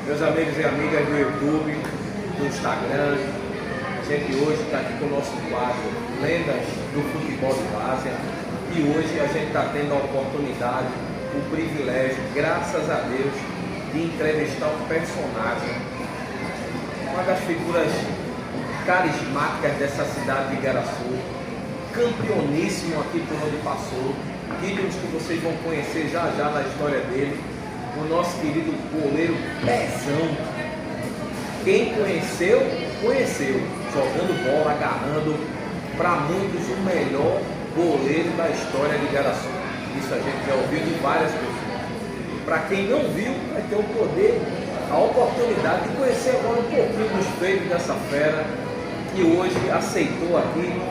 Meus amigos e amigas do YouTube, do Instagram, a gente hoje está aqui com o nosso quadro Lendas do Futebol de Várzea e hoje a gente está tendo a oportunidade, o privilégio, graças a Deus, de entrevistar um personagem, uma das figuras carismáticas dessa cidade de Igaraçu, campeoníssimo aqui por onde passou, títulos que vocês vão conhecer já já na história dele, o nosso querido goleiro Pezão. Quem conheceu, conheceu, jogando bola, agarrando, para muitos o melhor goleiro da história de Igaraçu. Isso a gente já ouviu de várias pessoas. Para quem não viu, vai ter o poder, a oportunidade de conhecer agora um pouquinho dos feitos dessa fera, que hoje aceitou aqui.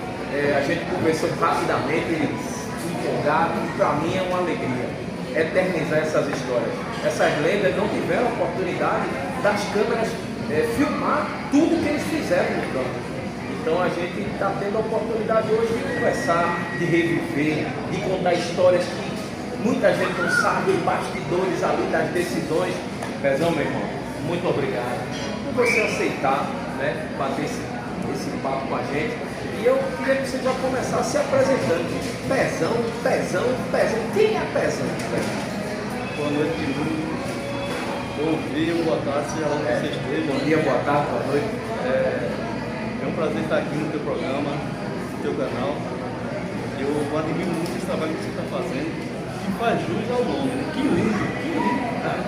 A gente conversou rapidamente, ele empolgado, e para mim é uma alegria eternizar essas histórias. Essas lendas não tiveram a oportunidade das câmeras filmar tudo que eles fizeram no campo. Então a gente está tendo a oportunidade hoje de conversar, de reviver, de contar histórias que muita gente não sabe, bastidores ali das decisões. Pezão, meu irmão, muito obrigado por você aceitar, né, bater esse papo com a gente. E eu queria que você já começasse se apresentando. Pezão. Quem é Pezão? Boa noite, bom dia, boa tarde, seja lá onde você esteja. Bom dia, boa tarde, boa noite. É um prazer estar aqui no teu programa, no teu canal. Eu admiro muito esse trabalho que você está fazendo, que faz jus ao nome, né? Que lindo tá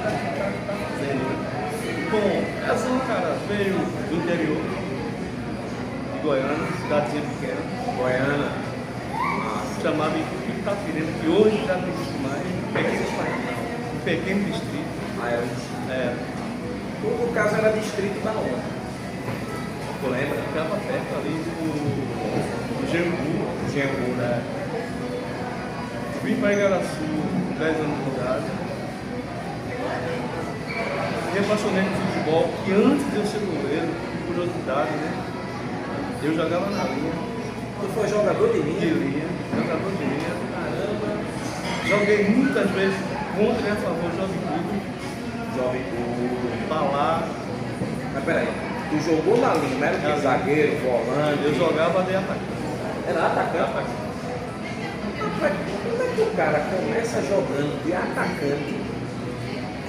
fazendo, né? Bom, essa cara veio do interior de Goiânia, cidadezinha pequena. Goiânia. Chamava Itapirema, que hoje já não existe mais. Um pequeno distrito. O caso era distrito da onde? Tu lembra? Ficava perto ali do Gembu, né? Vim para Igaraçu 10 anos de idade. Me apaixonei por futebol, que antes de eu ser goleiro, curiosidade, né? Eu jogava na linha. Tu foi jogador de linha? Jogador de linha. Caramba! Joguei muitas vezes contra e a favor do Jovem Clube. Balá. Mas peraí, tu jogou na linha, não era de zagueiro, volante? Eu jogava de atacante. Era atacante? Como é que o cara começa jogando de atacante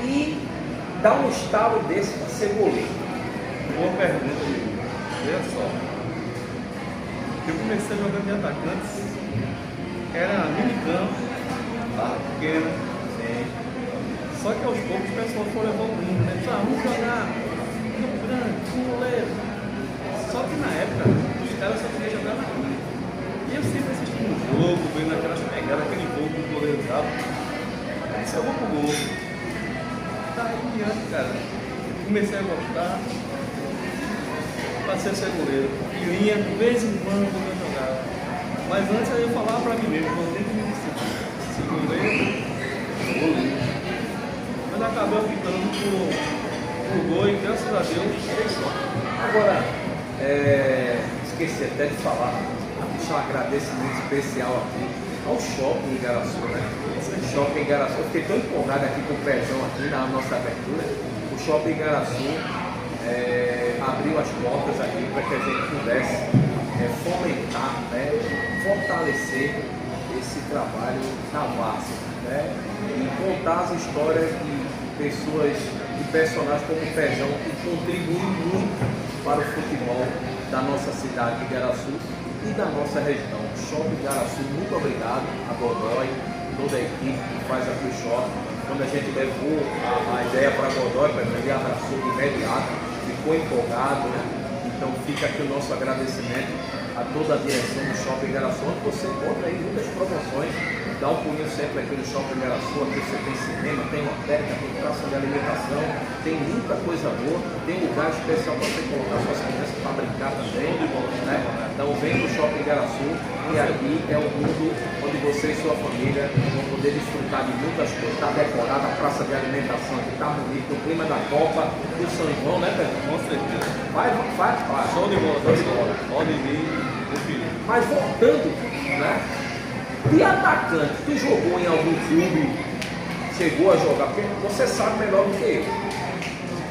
e dá um estalo desse para ser goleiro? Boa pergunta, amigo. Veja só. Eu comecei jogando de atacantes, era minicampo, barra pequena. Só que aos poucos o pessoal foi evoluindo, né? Vamos jogar campo grande, com goleiro. Só que na época, os caras só queriam jogar na linha. E eu sempre assistindo um jogo, vendo aquelas pegadas, aquele gol que o goleiro dava. Aí disse, eu vou pro gol. Daí em diante, cara, comecei a gostar. Passei a ser goleiro. E linha, de vez em quando, eu jogava. Mas antes eu falava pra mim mesmo, eu tenho que me ser goleiro. Mas acabou ficando pro gol e graças a Deus é isso. Agora, esqueci até de falar, deixar um agradecimento especial aqui ao Shopping Igaraçu, né? O Shopping Igaraçu, eu fiquei tão empolgado aqui com o Pezão aqui na nossa abertura. O Shopping Igaraçu abriu as portas aqui para que a gente pudesse fomentar, né? Fortalecer esse trabalho da Várzea, né? E contar as histórias de pessoas, de personagens como o Pezão, que contribuem muito para o futebol da nossa cidade de Igaraçu e da nossa região. Shopping Igaraçu, muito obrigado a Godoy, toda a equipe que faz aqui o shopping. Quando a gente levou a ideia para Godoy, ele abraçou de imediato, ficou empolgado, né? Então fica aqui o nosso agradecimento a toda a direção do Shopping Igaraçu, onde você encontra aí muitas promoções. Dá um pulinho sempre aqui no Shopping Igaraçu, aqui você tem cinema, tem lotérica, tem praça de alimentação, tem muita coisa boa, tem lugar especial para você colocar suas crianças para brincar também, né? Então vem pro Shopping Igaraçu e aqui é um mundo onde você e sua família vão poder desfrutar de muitas coisas. Está decorada a praça de alimentação aqui, está bonito, o clima da Copa do São João, né, Pedro? Com certeza. Vai. Show de bola. Pode vir, meu filho. Mas voltando, né? De atacante, tu jogou em algum clube? Chegou a jogar? Porque você sabe melhor do que eu.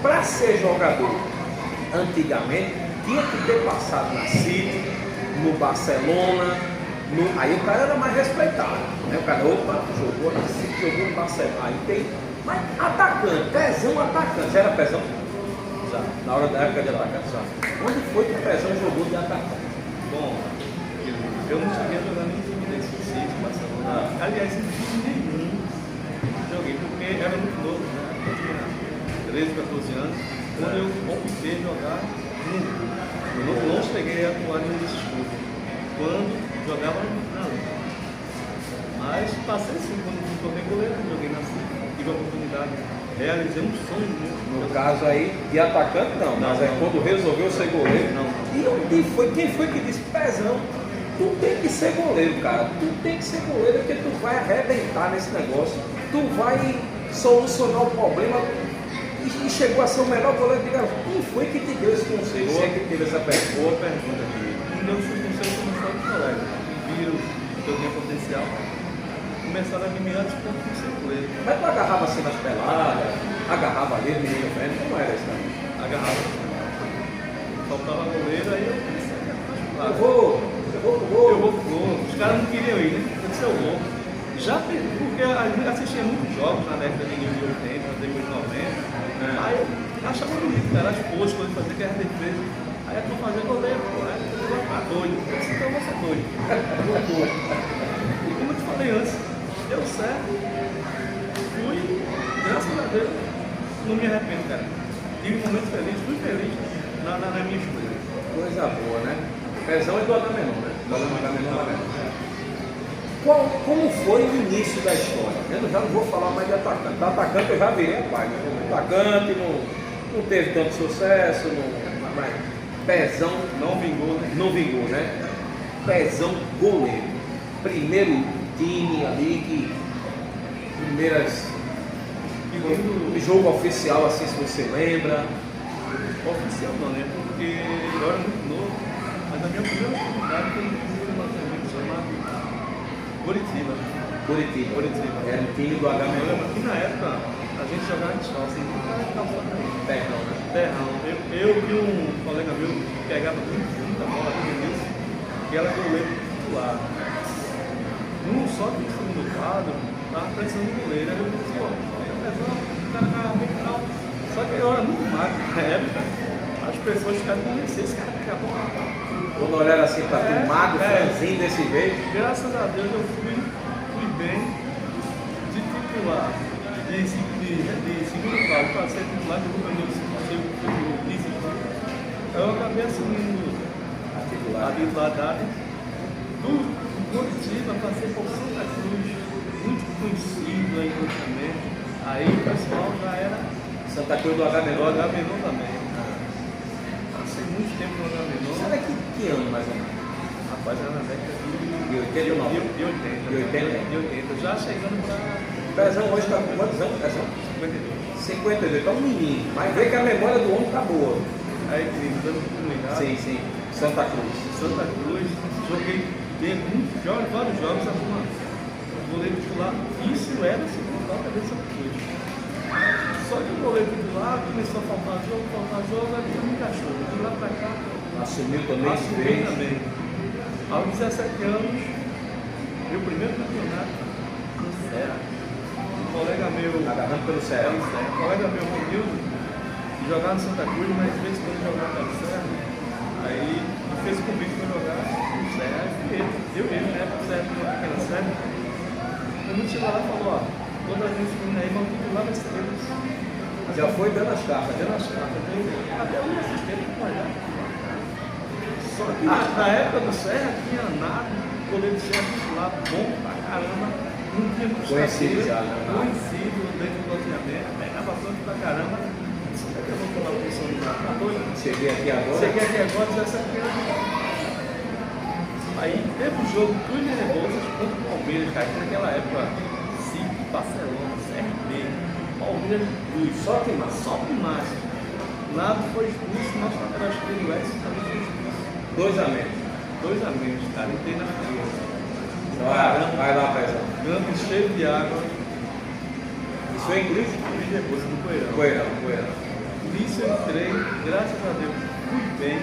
para ser jogador, antigamente, tinha que ter passado na City, no Barcelona, aí o cara era mais respeitado. Né? O cara, opa, jogou na City, jogou no Barcelona. Aí tem, mas atacante, Pezão atacante. Já era Pezão? Já. Na hora da época de atacante, já. Onde foi que o Pezão jogou de atacante? Bom, eu não cheguei a jogar nem time desse City, Barcelona. Aliás, em time nenhum joguei, porque era muito novo, né? Eu tinha 13, 14 anos. Quando eu optei jogar, eu não cheguei a atuar em nenhum desses clubes. Quando jogava na Liga. Mas passei sim, quando me tornei goleiro, joguei na City, tive a oportunidade, realizei um sonho meu. No caso aí, de atacante não, mas é quando resolveu ser goleiro. Não. E quem foi que disse, Pezão, tu tem que ser goleiro, cara. Tu tem que ser goleiro porque tu vai arrebentar nesse negócio. Tu vai solucionar o problema. E chegou a ser o melhor goleiro de garoto. Quem foi que te deu esse conselho? Você que teve essa pergunta? Boa pergunta aqui. Um dos conselhos começou com os colegas, que viram que eu tinha potencial, começaram a me mirar de ponto de ser goleiro. Mas tu agarrava assim nas peladas, agarrava ali, menino velho, como era isso? Agarrava. Faltava goleiro, aí eu comecei a agarrar. Eu vou pro gol. Os caras não queriam ir, né? Eu disse, eu vou. Já porque a gente assistia muitos jogos na década de 80, depois de 90. Aí eu achava bonito, cara, as coisas que eu fazia, que era defesa. Aí eu tô fazendo goleiro, pô, aí eu vou ficar doido. Eu disse, então eu vou ser doido. E como eu te falei antes, deu certo. Fui, graças a Deus, não me arrependo, cara. Tive um momento feliz, fui feliz na minha escolha. Coisa boa, né? Pezão é do Agamenon, né? Do Agamenon. Como foi o início da história? Eu já não vou falar mais de atacante. Da atacante eu já virei a página. Atacante não teve tanto sucesso, mas Pezão Não vingou, né? Pezão goleiro. Primeiro time ali primeiras jogo oficial assim, se você lembra. Oficial não, né? Porque eu era muito novo, mas a minha primeira oportunidade foi um lançamento chamado Curitiba. Era um time do Eu Agamenon. lembro que na época a gente jogava de sol, assim, Terrão, né? terrão. Eu e um colega meu que pegava muita bola aqui no que era goleiro titular. Num só que no segundo quadro, tava precisando de goleiro. Aí eu disse, pô, o cara tava bem tal. Só que eu era muito magro na época. As pessoas ficaram convencidas, esse cara quer a bola. Quando olharam assim para tu, magro, franzinho desse jeito. Graças a Deus eu fui bem de titular, de segundo quadro, para ser titular, que eu ganhei o vice-titular. Eu acabei assumindo a titularidade do Curitiba, passei por Santa Cruz, muito conhecido aí no também. Aí o pessoal já era Santa Cruz do Agamenon. também. Passei muito tempo no Agamenon. Sabe que ano mais ou menos? Rapaz, era na década De 89. de 80. Já chegando para Pezão hoje está com quantos anos? Pezão? 52. 52, tá um menino. Mas vê que a memória do homem tá boa. Aí, dando oportunidade. Sim. Santa Cruz. Santa Cruz, joguei vários jogos, alguma goleiro titular. Isso era o segundo toque de Santa Cruz. Só que o goleiro titular começou a faltar jogo, aí não me encaixou. De lá pra cá, Assumiu também. assumi também. Aos 17 anos, meu primeiro campeonato no Serra. Um colega meu, Agarrando pelo Serra. um colega meu, Romildo, que jogava no Santa Cruz, mas de vez em quando jogava pelo Serra. Aí ele fez o convite para jogar no Serra. Eu, na época, o Serra tinha uma pequena série. O Romildo chegou lá e falou: ó, toda a gente vindo aí, vamos titular vai ser eles. Já foi dando as cartas. Até um assistente que olhar. Só que na época do Serra tinha nada, o goleiro do Serra titular bom pra caramba, não tinha Conhecido já, né? conhecido dentro do loteamento, pegava tanto pra caramba. Será que eu vou tomar a posição do cara? Tá doido? Cheguei aqui agora. Cheguei aqui agora, já sabia. Aí teve um jogo Cruz de Rebouças contra o Palmeiras, cara, que naquela época, City, Barcelona, CRB, Palmeiras, Cruz, Só que massa. só que máximo. Nado foi expulso, nosso lateral esquerdo Edson também foi expulso. 2 a menos. 2 a menos, cara, entrei na fila. Vai lá, Pezão. Campo cheio de água, Isso é em Cruz? e depois do Coelhão. Coelhão. início eu entrei, graças a Deus, fui bem.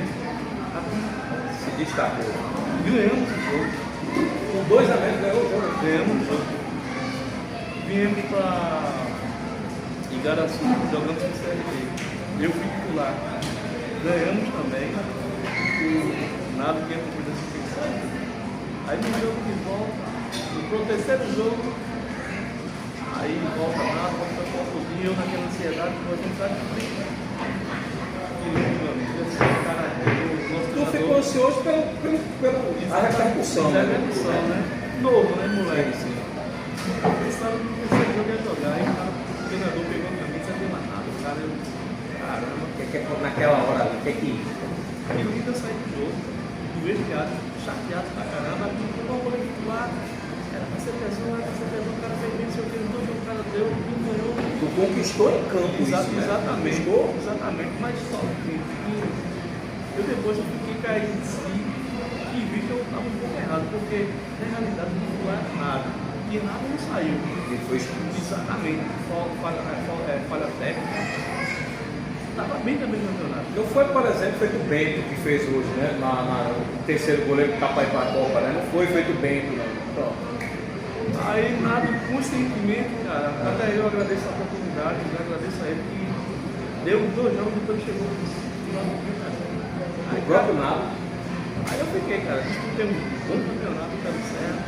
Se destacou. Ganhamos o jogo. Com 2-0 ganhou o jogo. Ganhamos o jogo. Viemos para Igaraçu, jogamos com o CRB. Eu fui titular. Ganhamos também. O Nado que entra por desinfecção. Aí no jogo de volta, no terceiro jogo, aí volta lá, volta o dia, eu naquela ansiedade, nós vamos estar de frente. E meu amigo, esse cara Tu ficou ansioso pela repercussão, né? Repercussão, né? Novo, né, moleque? Sim. Pensava que o terceiro jogo ia jogar, aí o treinador pegou a camisa e deu mais nada. O cara, caramba. Naquela hora ali, o que é que. E o Ida saiu do jogo, do vestiário, chateado pra caramba, não vou titular. Era pra ser tesão, o cara fez bem, sei o que, o cara deu, não ganhou. Tu conquistou em campo isso, né? Exatamente, Conquistou? exatamente, mas só que eu depois eu fiquei caído de si e vi que eu estava um pouco errado, porque na realidade não foi nada, e nada não saiu. E foi expulso. Exatamente, falha técnica. Estava bem também no campeonato. Não foi, por exemplo, feito o Bento que fez hoje, né? O terceiro goleiro que tá para ir para a Copa, né? Não foi feito o Bento, não. Pronto. Aí nada, com sentimento, cara, até eu agradeço a oportunidade, eu agradeço a ele que deu 2 jogos depois que chegou O próprio Nado. Aí eu fiquei, cara, disputei um bom campeonato, tá certo.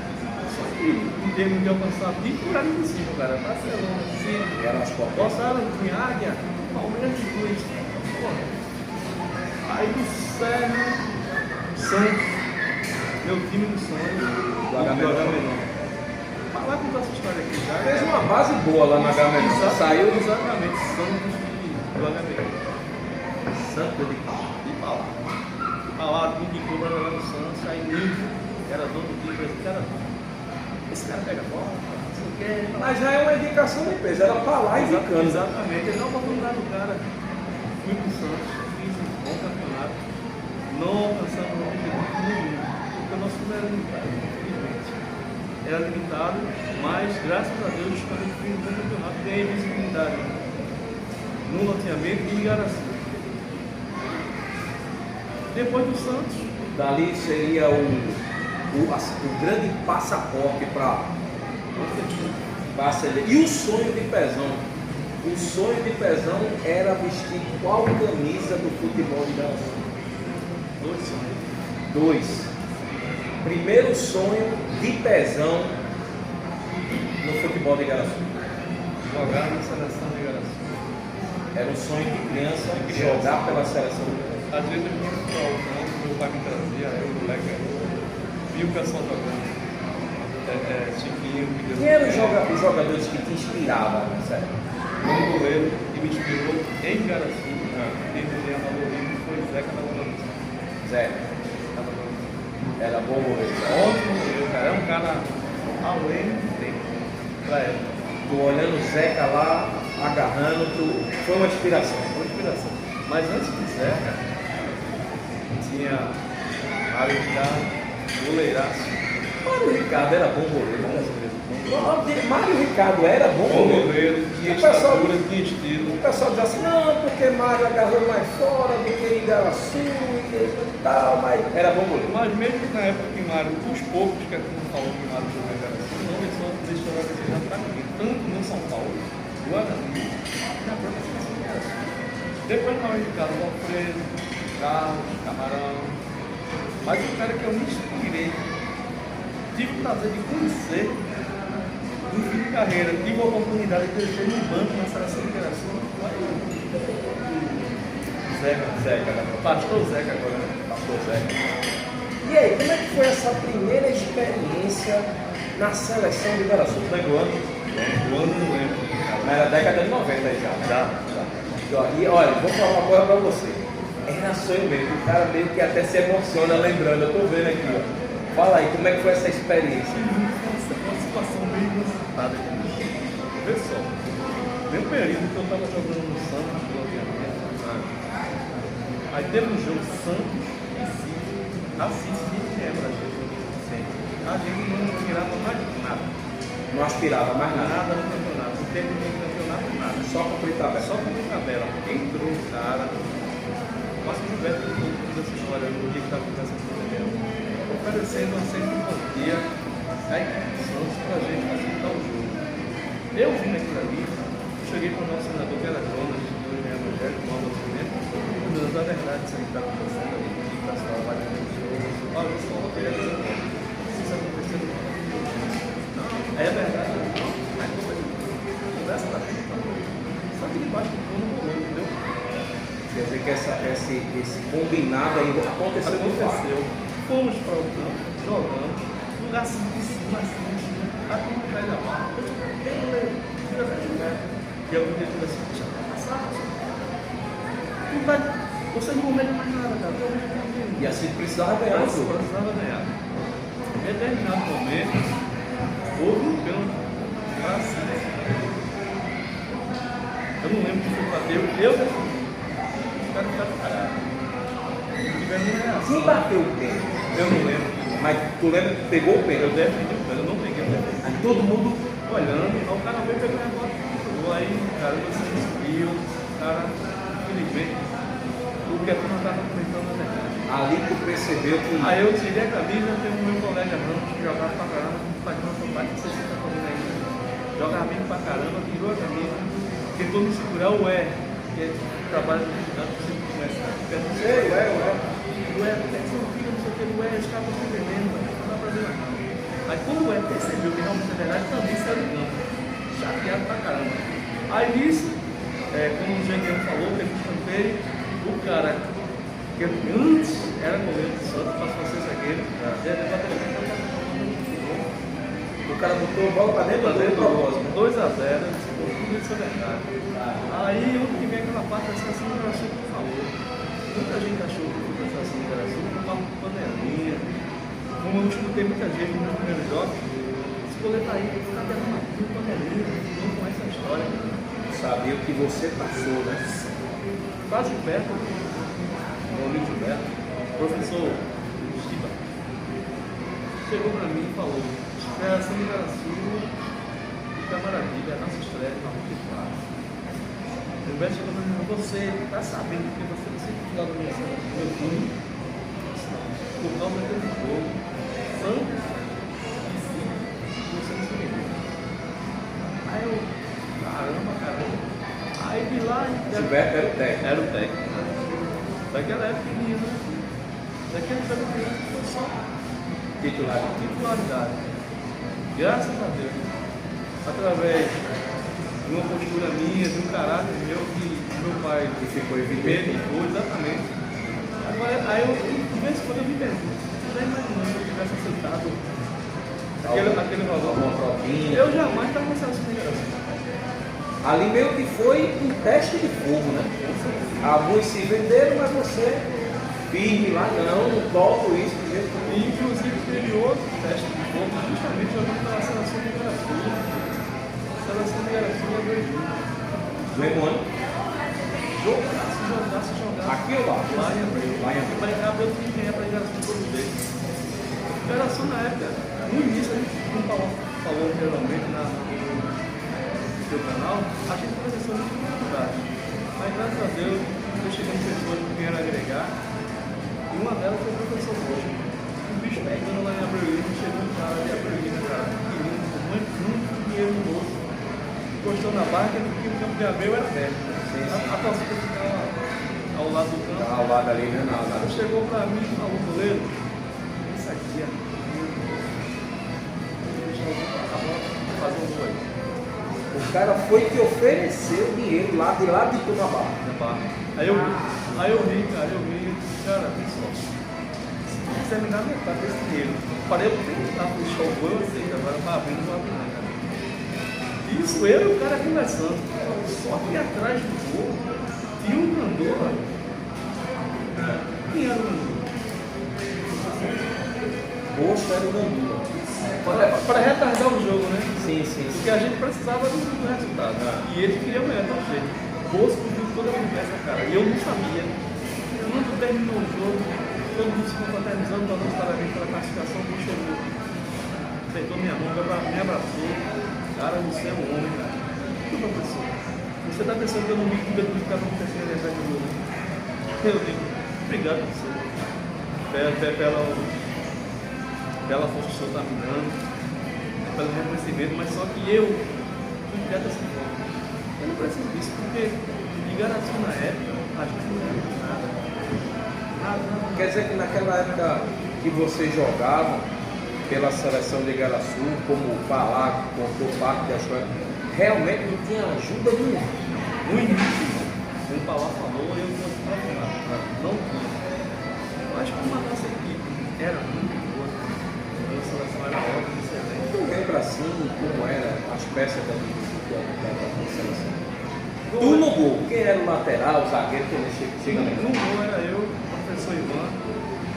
Só que em termos de alcançar título, era impossível, cara. Barcelona, sim. Era as Copas. Botaram em Águia, Palmeiras de Cruz. Aí do Sérgio Santos, meu time do sonho, Do Agamenon. Vai contar essa história aqui já. Fez uma base boa lá na Agamenon. Saiu Exatamente, Santos do Agamenon. Santos de Pau. Falado, me indicou para jogar no Santos, aí Nilton, que era dono do time, esse cara pega bola, não sei o que. Mas já é uma indicação de peso, era para lá indicando. Exatamente, ele dá uma oportunidade do cara. Fui pro Santos, fiz um bom campeonato, não alcançamos o objetivo nenhum, porque o nosso time era limitado, infelizmente. Era limitado, mas graças a Deus, quando eu fiz um bom campeonato, ganhei visibilidade no loteamento e em Igaraçu. Depois do Santos, Dali seria o grande passaporte para acelerar. E o sonho de Pezão? O sonho de Pezão era vestir qual camisa do futebol de Igaraçu? 2 sonhos. 2. Primeiro sonho de Pezão no futebol de Igaraçu. Jogar na seleção de Igaraçu. Era um sonho de criança jogar pela seleção de Igaraçu. Às vezes eu vinha para o campo, meu pai me trazia, eu, moleque, via o pessoal jogando. Chiquinho, que Quem eram os jogadores que te inspiravam, sério? Um goleiro que me inspirou em Igaraçu, desde o dia valorizo, foi Zeca da Valoriza. Zeca. Era bom goleiro. Ótimo goleiro, cara. É um cara além do tempo pra época. Tu olhando o Zeca lá, agarrando, foi uma inspiração. Uma inspiração. Mas antes do Zeca, tinha Mário Ricardo, goleiraço. Mário Ricardo era bom goleiro. Mário Ricardo era bom goleiro. Tinha estatura, tinha estilo. O pessoal diz assim, não, porque Mário agarrou mais fora do que Igaraçu e tal, mas era bom goleiro. Mas mesmo na época que Mário, os poucos que a gente falou que Mário jogou em Igaraçu, não deixou a desejar pra ninguém, tanto no São Paulo, Guarani, na própria seleção de Igaraçu. Depois Mário Ricardo, Alfredo, Carlos, Camarão, mas o cara que eu me inspirei, tive o prazer de conhecer no fim de carreira, tive a oportunidade de crescer no banco na seleção de Igaraçu, Zeca, pastor Zeca agora, né? Pastor Zeca. E aí, como é que foi essa primeira experiência na seleção de Igaraçu? Tu lembra o ano? O ano não lembro. Mas era década de 90 aí já. E olha, vou falar uma coisa pra você. Era sonho mesmo, o cara meio que até se emociona lembrando, eu tô vendo aqui, ó. Fala aí, como é que foi essa experiência? Uma situação meio inusitada aqui. Vê só, tem um período que eu estava jogando no Santos, aí teve um jogo Santos e Assis de quebra, a gente não tirava mais nada. Não aspirava mais nada. Nada no campeonato, não teve nem campeonato, nada. Só cumprir tabela. Só cumprir tabela. Entrou o cara, passa o Gilberto que contou toda essa história no dia que estava conversando com o Daniel, oferecendo uma simpatia a equipe do Santos para a gente facilitar o jogo. Eu vim naquilo ali, cheguei para o nosso senador, que era Jonas, do Evangelho, com o nosso movimento, mudando a verdade disso aí que está acontecendo ali, que o pessoal vai ter um show. Olha só, eu queria dizer que isso aconteceu. Não, é verdade, não, mas conversa da frente, só que debaixo do pano não rolou, entendeu? Quer dizer que esse combinado aí aconteceu muito fácil. Fomos para o campo, jogamos, lugar simples, aqui no pé da barra, tira da jogada. E eu me assim, deixa eu passar. Você não mete mais nada, cara. E assim precisava ganhar o jogo. Precisava ganhar. Em determinado momento, houve um pênalti para cima. Eu não lembro quem foi bateu, eu defendi. Os caras ficaram parados. Tiveram uma reação. Quem bateu o pênalti? Eu não lembro. Mas tu lembra que pegou o pênalti? Eu defendi o pênalti, eu não peguei o pênalti. Aí todo mundo Olhando, o cara veio pegar a bola. Aí, cara, você subiu, cara, infelizmente, o que a turma estava comentando na verdade. ali tu percebeu que. Aí eu tirei a camisa, tem o meu colega Ramos, que jogava pra caramba, fazia uma combate, não sei se você tá falando aí. Jogava bem pra caramba, tirou a camisa, tentou me segurar o E, que é trabalho de estudante, você começa a perguntar, o E, você não fica, não sei o que, o E, os caras estão se vendendo, não dá pra ver nada. Aí quando o E percebeu que realmente é verdade, também saiu do campo, chateado pra caramba. Aí nisso, como o Engenheiro falou, teve um escanteio, o cara que antes era goleiro do Santos, passou a ser zagueiro, O cara botou a bola pra dentro do propósito. 2-0, tudo isso é verdade. Aí onde que vem aquela parte da situação do Garaçu que falou. Muita gente achou que foi a situação do Garaçu foi uma panelinha. Como eu escutei muita gente nos primeiros jogos, esse goleiro tá aí, tá dando uma panelinha, não conhece a história. Sabia o que você passou, né? Quase Gilberto, meu amigo Gilberto, professor Chiba, chegou para mim e falou: Geração de Garaçu, que maravilha, a nossa estreia está muito clara. O Gilberto chegou para mim e falou: você está sabendo que você não sempre final do meu time, por causa daquele jogo, Santos e sim, você não se vendeu. Aí eu, caramba. Aí de lá. Gilberto era o técnico. Era o técnico. Daquela época, menino. Daquela época, foi só titularidade. Graças a Deus. Através de uma postura minha, de um caráter meu, que meu pai ficou evidente. Exatamente. Agora, aí eu, de vez em quando eu me pergunto, você já imaginou se eu tivesse aceitado aquele valor? Uma propinha. Eu jamais estava nessa situação. Ali meio que foi um teste de fogo, né? Alguns se venderam, mas você firme lá, não toco isso de jeito nenhum. E inclusive teve outro teste de fogo, justamente jogando pela seleção de Garaçu. A seleção de Garaçu é 2 jogos. Do mesmo ano? Jogasse. Aqui ou lá? Lá em Abreu. Lá em Abreu. Para cá, eu tinha que ganhar para Garaçu todos eles. Garaçu na época, no início, a gente não falou anteriormente no seu canal, a gente começou muito dificuldade. Mas graças a Deus, eu cheguei em pessoas que vieram agregar, e uma delas foi o professor Rocha. O bicho pegando lá em Abreu, chegou um cara de Abreu, cara, querido, com muito dinheiro no bolso, encostou na barca, porque o campo de Abreu era perto. A torcida ficava ao lado do campo. Ao lado ali, né? Ele chegou para mim e falou: goleiro, isso aqui é fazer um gol aí. O cara foi que ofereceu dinheiro lá de Tunabá. Aí eu vi, cara, pessoal, se quiser me dar metade desse dinheiro, falei, eu tenho que estar pro show, eu aceito, agora para abrir, não vou abrir nada. Isso, eu e o cara conversando, só que atrás do gol tinha um Gandula. Quem era o Gandula? Roxo era o Gandula. Para retardar o jogo, né? Sim. Porque a gente precisava do resultado. E eles queriam ganhar todo jeito. Bosco viu toda a conversa, cara. E eu não sabia. Quando terminou o jogo, todo mundo se confraternizando, dando os parabéns pela classificação, o Bosco chegou. Apertou minha mão, me abraçou. Cara, você é um homem, cara. O professor? Você está pensando que eu não vi tudo aquilo que estava acontecendo atrás do mundo? Eu digo, obrigado por você. Pela força que o senhor está me dando, pelo reconhecimento, mas só que eu fui criado dessa forma. Eu não preciso disso, porque de Igaraçu na época, a gente não era nada. Nada. Quer dizer que naquela época que você jogava pela seleção de Igaraçu, como o Palá contou parte da história, realmente não tinha ajuda nenhuma. No início, como o Palá falou, eu não estava lá. Não tinha. Eu acho que uma nossa equipe era muito boa. A nossa seleção era ótima, excelente. Tu lembra assim como eram as peças da seleção? Tu no gol, quem era o lateral, o zagueiro, que ele chega No gol era eu, o professor Ivan,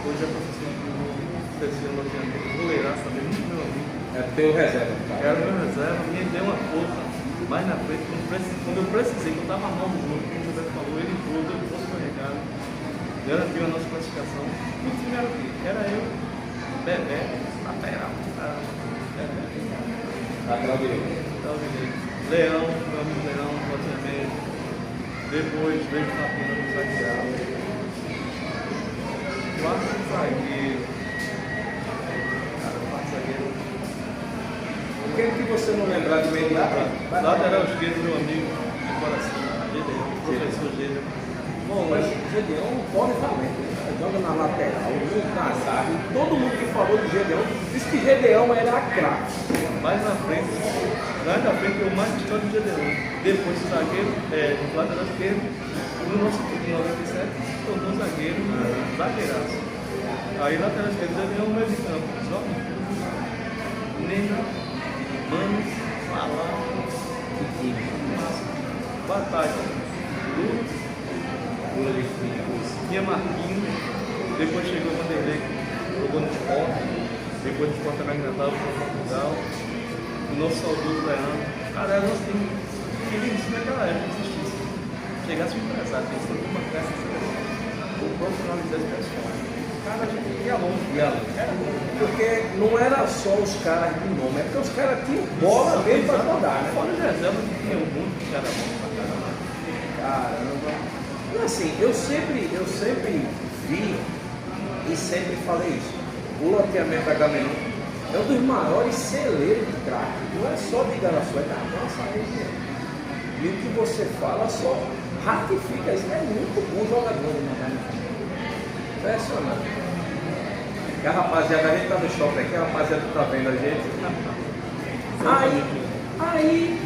hoje é professor do terceiro loteamento, goleiraço também, muito meu amigo. É teu reserva, cara. Era meu reserva, me deu uma força mais na frente, quando eu precisei, que eu estava mal no jogo, como o Roberto falou, ele entrou, deu força para o recado, garantiu a nossa classificação. O time era o quê? Era eu, Bebé, lateral, Lateral direito. Leão, meu amigo Leão, loteamento. Depois veio o Fabinho no zagueiro. Quatro zagueiro. Cara, quatro zagueiro. Quem que você não lembrar de meio de Lateral esquerdo, meu amigo, de coração. Gedeão, professor Gedeão. Bom, mas Gedeão pode valente. Joga na lateral, na zaga. Todo mundo que falou de Gedeão disse que Gedeão era craque. Mais na frente, eu mais história do Gedeão. Depois o zagueiro, lateral esquerdo, no nosso time em 97, se tornou zagueiro, zagueiraço. Aí lateral esquerdo, Gedeão, meio de campo. Só Nena, Manos, Malá, Batalha, Lula de Filhos, tinha Marquinhos, depois chegou o Vanderlei, jogou no esporte, depois do esporte também Natal, foi para Portugal, o nosso saudoso Leandro. Cara, era nosso time, queria isso naquela época, existisse. Chegasse um empresário, pensando numa peça, ou profissionalizasse o pessoal. Cara, a gente ia longe. Era porque não era só os caras de nome, é porque os caras tinham bola mesmo para jogar, né? Fora os reservas que tinha um monte de cara bom pra caramba. Caramba. E assim, eu sempre vi e sempre falei isso. O loteamento da Gamenon é um dos maiores celeiros de craque. Não é só de Igaraçu, é da nossa região. E o que você fala só ratifica isso. É muito bom jogador de Gamenon. Impressionante. E a rapaziada, a gente tá no shopping aqui, a rapaziada tá vendo a gente. Aí,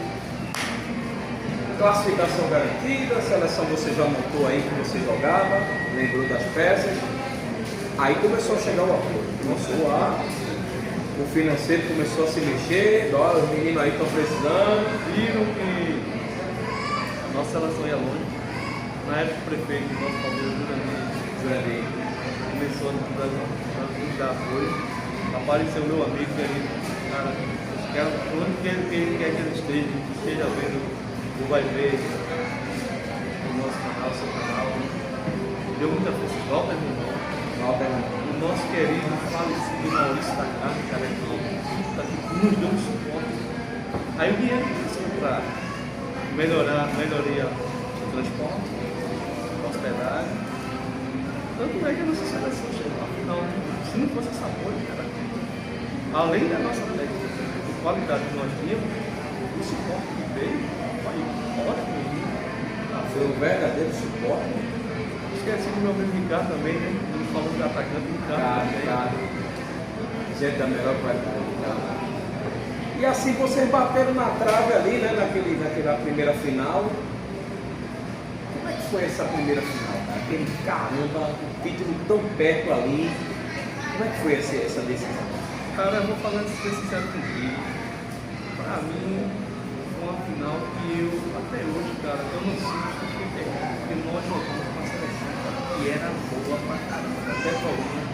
classificação garantida, a seleção você já montou aí que você jogava, lembrou das peças. Aí começou a chegar o apoio. O financeiro começou a se mexer, os meninos aí estão precisando. Viram que a nossa seleção ia longe. Na época o prefeito, nosso favorito Zé, começou a nos dar apoio. Apareceu meu amigo querido, cara, onde quer que ele esteja vendo, ou vai ver o nosso canal, o seu canal. Deu muita força. Walter, meu irmão. O nosso querido falecido Maurício da Carne, cara, que nos deu um suporte. Aí o dinheiro começou para melhoria do transporte, hospedagem. Tanto é que a nossa seleção chegou ao final. Se não fosse esse apoio, cara, além da nossa qualidade que nós tínhamos, o suporte que veio foi ótimo. Foi um verdadeiro suporte. Esqueci do meu amigo Ricardo também, né? Ele falou do atacante Ricardo. Gente da melhor qualidade. E assim vocês bateram na trave ali, né? Naquela primeira final. Como é que foi essa primeira final, cara? Aquele caramba, o título tão perto ali. Como é que foi essa decisão? Cara, eu vou falar de ser sincero contigo. Pra mim, foi uma final que eu, até hoje, cara, eu não sinto porque nós jogamos com a seleção, cara, que era boa pra caramba, até Paulinho.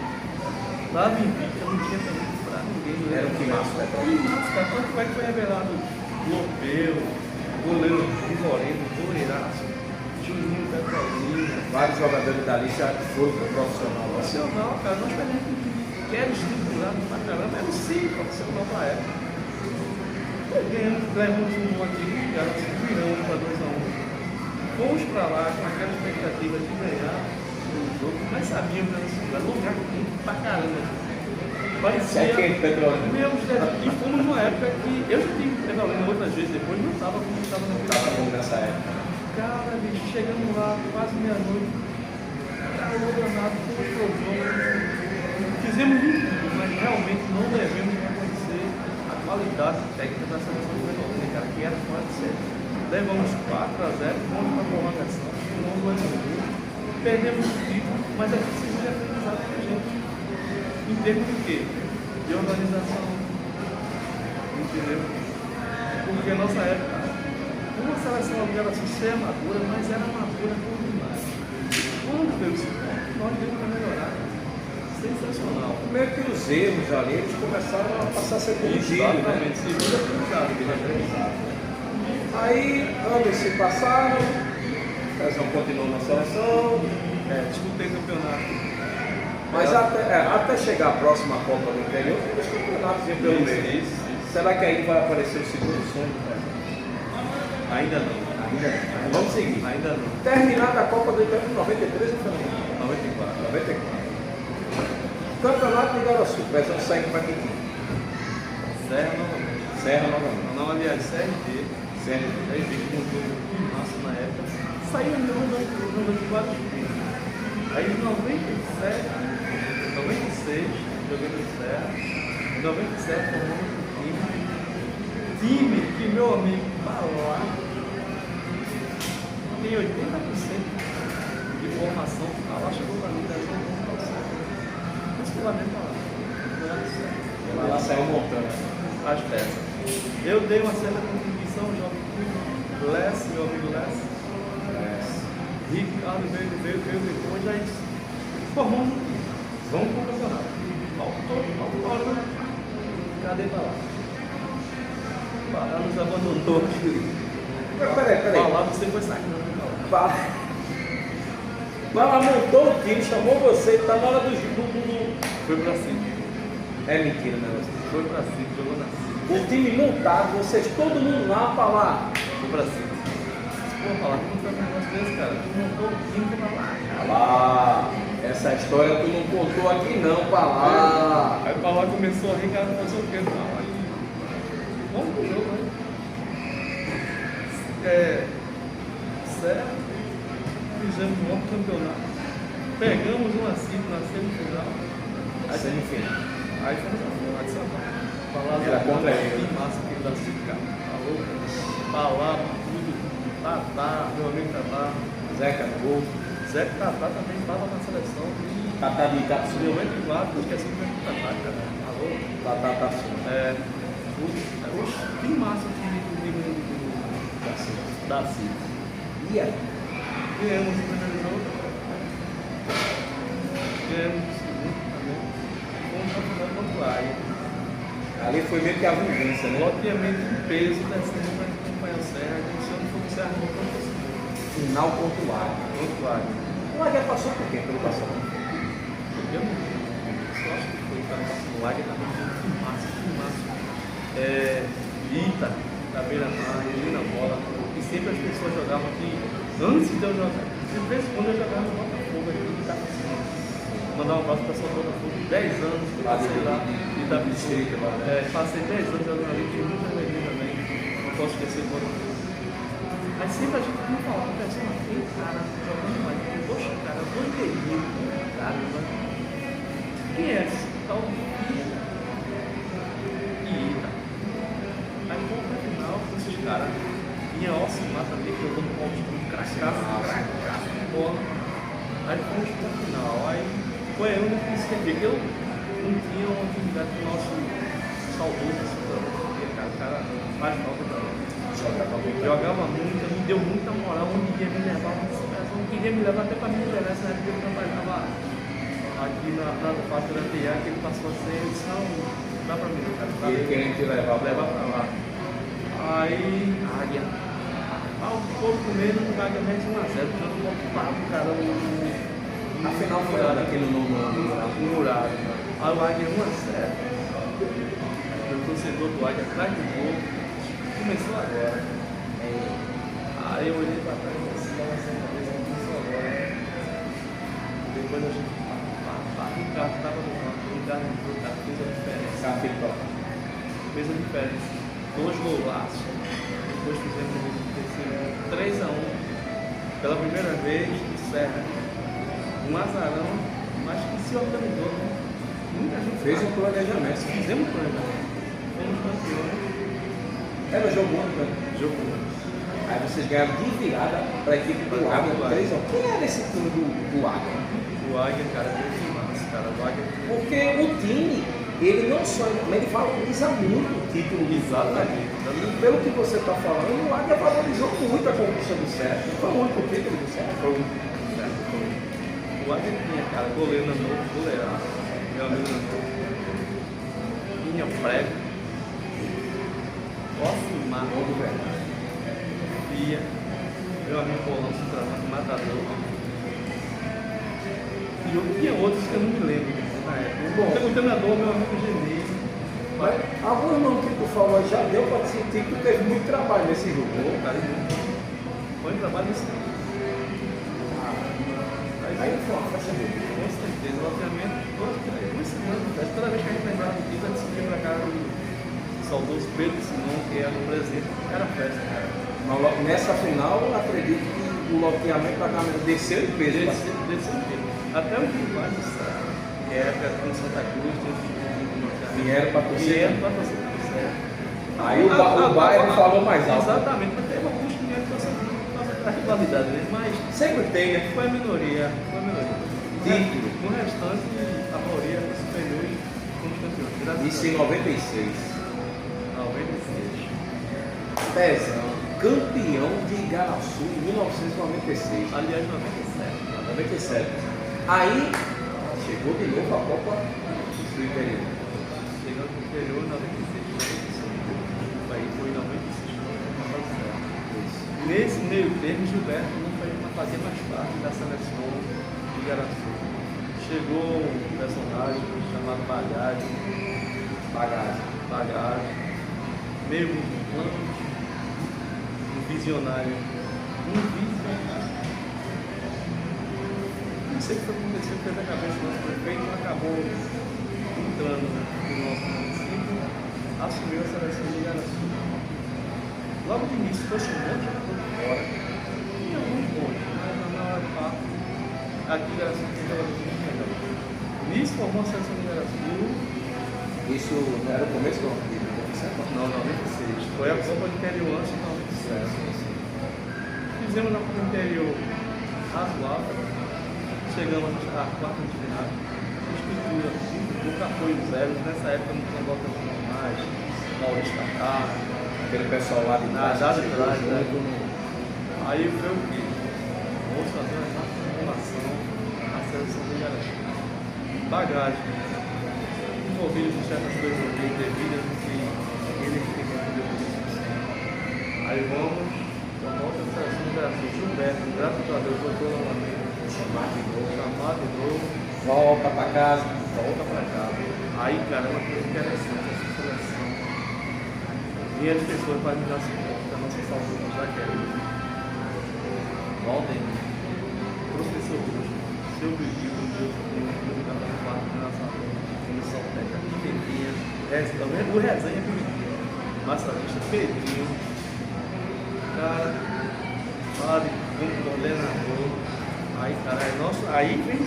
Lá no Invicta não tinha também pra ninguém. Era um timaço, né? Cara, tanto é que foi revelado Lopeu, goleiro Moreno, goleiraço, Juninho da Paulinho. Vários jogadores dali já foram pro profissional. Profissional, cara, nós perdemos um time que era estruturado pra caramba, era o sim profissional pra época. Ganhamos um aqui, cara, viramos pra 2-1. Fomos para lá com aquela expectativa de ganhar o jogo, mas sabíamos que era segunda, lugar quente pra caramba. Parecia. Quente, Petrolina. E fomos numa época que eu já tive Petrolina outras vezes depois, não estava como estava Tava bom nessa época. Cara, bicho, chegamos lá quase meia-noite, calor danado, fomos pro jogo, fizemos de tudo, mas realmente não devemos reconhecer a qualidade técnica da seleção de Petrolina, cara, que era fora de série. Levamos 4-0, fomos para a prorrogação, fomos no gol, perdemos o título, mas a gente se de aprendizado com a gente. Em termos de quê? De organização. Entendeu? Porque a nossa época, uma seleção era assim, ser amadora, mas era amadora por demais. Quando veio esse ponto, nós temos que melhorar. Sensacional. Meio que os erros ali, eles começaram a passar a ser corrigidos, né? Exatamente, segundo aprendizado, que já aprendizado. Aí, anos se passaram, o Pezão continuou na seleção, Disputei campeonato. mas até chegar a próxima Copa do Interior, tem os campeonatos pelo meio. Isso. Será que aí vai aparecer o segundo sonho do Pezão? Ainda não. Ainda não. Vamos seguir. Ainda não. Terminada a Copa do Interior em 93 ou foi 94. 94. Campeonato de Igaraçu, o Pezão segue para quem? Serra novamente. Serra novamente. Não, aliás, CRD. Aí que montou um massa na época. Saiu andando de vários times. Aí em 97, 96, joguei no Serra. Em 97 formamos um time que meu amigo Balá tem 80% de formação. Balá chegou para mim, deve ser um calçado. Exclusivamente Balá. Lá saiu montando As peças. Eu dei uma certa contribuição, meu amigo Less. Ricardo veio depois, aí formamos, vamos para o campeonato. Faltou, cadê para lá? Pará nos abandonou aqui. Peraí. Lá você foi saindo. Lá montou o time, chamou você, está na hora do. Foi para cima. É mentira, né? Foi para cima, jogou na cima. O time montado, vocês, todo mundo lá para lá. Foi para cima. Pô, falar que não foi um negócio desse, cara. Tu montou o time para lá. Lá. Essa história tu não contou aqui não, para lá. Aí para lá começou a rir, cara, começou o quê? Vamos pro jogo, né? Certo. Fizemos um bom campeonato. Pegamos uma cifra na semifinal. Semifinal. Aí fomos lá de São Paulo. Era contra ele. Que massa que da Cifra. Falou. Falar tudo. Tatá, meu amigo Tatá. Zeca no gol. Zé Tatá também estava na seleção. Tatá de Itapsu. Deu 94, esqueci do meu Tatá, cara. Falou. Tatá tá Que massa da Cifra. E aí? Ganhamos o primeiro jogo. Ganhamos o segundo também. Fomos para o final contra o Águia. Ali foi meio que a vingança, né? Obviamente um peso descendo para acompanhar o Serra. A gente não foi o Serra não foi o Final contra o Águia. outro Águia. O Águia passou por quê? Pelo passado. Eu não só acho que foi para o Águia também. Que massa. Ita, da beira-mar, Helena Bola. E sempre as pessoas jogavam aqui. Antes de eu jogar, de vez em quando eu jogava no Botafogo aqui de Itapecerica. Mandar um abraço para o pessoal do Botafogo. 10 anos que eu passei lá de Itapecerica. Passei 10 anos jogando ali, tive muita alegria também. Não posso esquecer do Botafogo. Mas sempre a gente não falava, pensando, tem cara jogando mais. Poxa, cara, dois terrível, caramba. Quem é esse tal de Ita? Aí fomos pra final com esses caras. Tinha Alcimar também, que jogou no Palmeiras, cracaço, bola. Aí fomos pra final. Aí foi a única que eu não tinha uma atividade do nosso saudoso, cara. O cara faz falta também. Jogava muito, me deu muita moral, onde ia me levar, não queria me levar até para me liberar essa época que eu trabalhava aqui na parte da TIA, que ele passou a ser edição, não dá para mim, cara. E ele queria te levar para lá. Aí, Águia. O povo primeiro, o Águia mete 1-0, porque eu não posso parar pro cara. Afinal foi lá daquele no Murado. Aí o Águia 1-0. O torcedor do Águia atrás do gol. Começou agora. Aí eu olhei pra trás e disse, vai ser a cabeça disso agora. Depois a gente o carro estava no campo, o carro entrou, o carro fez a diferença. Capitão. Fez a diferença. 2 golaços. Depois fizemos o terceiro 3-1. Pela primeira vez, o Serra. Um azarão, mas que se organizou, né? Muita gente Fez um planejamento. Fizemos um planejamento. Fomos campeões. Era jogo único, né? Jogo único. Aí vocês ganharam de virada para a equipe do Águia, 3-1. Quem era esse time do Águia? O Águia, cara, teve demais, cara. O Águia. Porque o time, ele não só, mas ele valoriza muito o título. Exatamente. E pelo que você está falando, o Águia valorizou muito a conquista do Sérgio. Foi o único título do Sérgio? Foi o Águia tinha, cara, goleiro novo, goleiraço. Meu amigo novo. Tinha prego. Osimar. Todo verdade. Pia. Meu amigo Bolão, centroavante, matador. E eu tinha outros que eu não me lembro na época. Bom. O treinador, meu amigo Genê. Mas alguns nomes que tu falou já deu para sentir que tu teve muito trabalho nesse jogo. Cara, foi um trabalho nesse tempo. Aí foi uma festa boa. Com certeza, obviamente, duas semanas, toda vez que a gente lembrava do título, a gente subia pra cá o saudoso Pedro Simão, que era o presidente, era festa, cara. Mas nessa final, eu acredito que o loteamento da câmera desceu em peso. Desceu inteiro. Até o que mais do Sá, que era com Santa Cruz, tinha um time do loteamento. Vieram para torcer. Vieram pra torcer pro certo. Aí o bairro falou mais alto. Exatamente, mas teve alguns que vieram pra a rivalidade, né? Mas Sempre tem, né? foi a minoria. Foi a minoria. Título. No restante, a maioria superior e fomos campeões. Graças a Isso em Deus. 96. 96. Pezão, campeão de Igaraçu em 1996. Aliás, 97. 97. Aí chegou de novo a Copa do Interior. Chegando no interior em 96. 95. Aí foi em 96. Nesse meio termo, Gilberto não fazia mais parte da seleção de Igaraçu. Chegou um personagem chamado Bagagem, meio plano, um visionário. Não sei o que foi acontecendo, fez a cabeça do nosso prefeito e acabou entrando no nosso município, assumiu a seleção de Igaraçu. Logo de início, trouxe um monte de jogador de fora, tinha alguns bons, mas na maior parte, aqui em Igaraçu tem jogadores muito melhor. Nisso formou a seleção de Igaraçu. Isso era o começo do ano? Não, 96. Foi a Copa do Interior antes de 97. Fizemos na Copa do Interior razoável. Chegamos à quarta de final. Estrutura, nunca foi o zero. Nessa época não tinha volta mais. Maurício Cacá. Aquele pessoal lá de trás. Nada de trás, né? junto. Aí foi o que? Vamos fazer uma formulação na seleção de Igaraçu. Bagagem. Envolvidos em certas coisas devidas que ele entendeu que deu isso. Aí vamos, a volta da seleção de Igaraçu. Gilberto, graças a Deus, voltou novamente. Chamado de novo. Volta pra casa. Volta pra cá. Aí, cara, é uma coisa interessante essa seleção. E as pessoas para me dar suporte, a nossa saúde já quer. Valdem, professor Bush, seu Briguinho, meu campeonato de nação, comissão técnica, Pimentinha, o Resenha Pimentinha, massagista Pedrinho, cara, Fábio, como coordenador. Aí, cara, é nosso, aí vem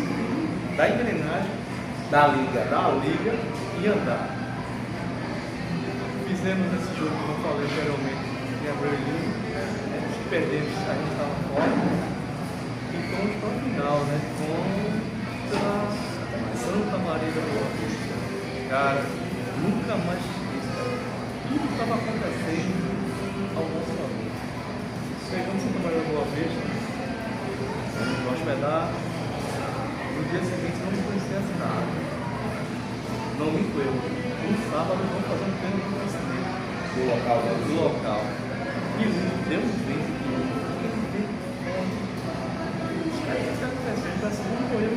da engrenagem Da liga. e andar. Fizemos esse jogo, como eu falei anteriormente, em Abreu, perdemos, a gente estava fora e fomos para o final, né? Contra Santa Maria da Boa Vista. Cara, nunca mais esqueço, cara. Tudo estava acontecendo ao nosso favor. Chegamos em Santa Maria da Boa Vista, vamos hospedar. No dia seguinte não me conhecia a cidade. Não me eu. No sábado vamos fazer um treino de conhecimento Do local. do local. E deu um vento que os caras estão acontecendo, pensando, vamos correr.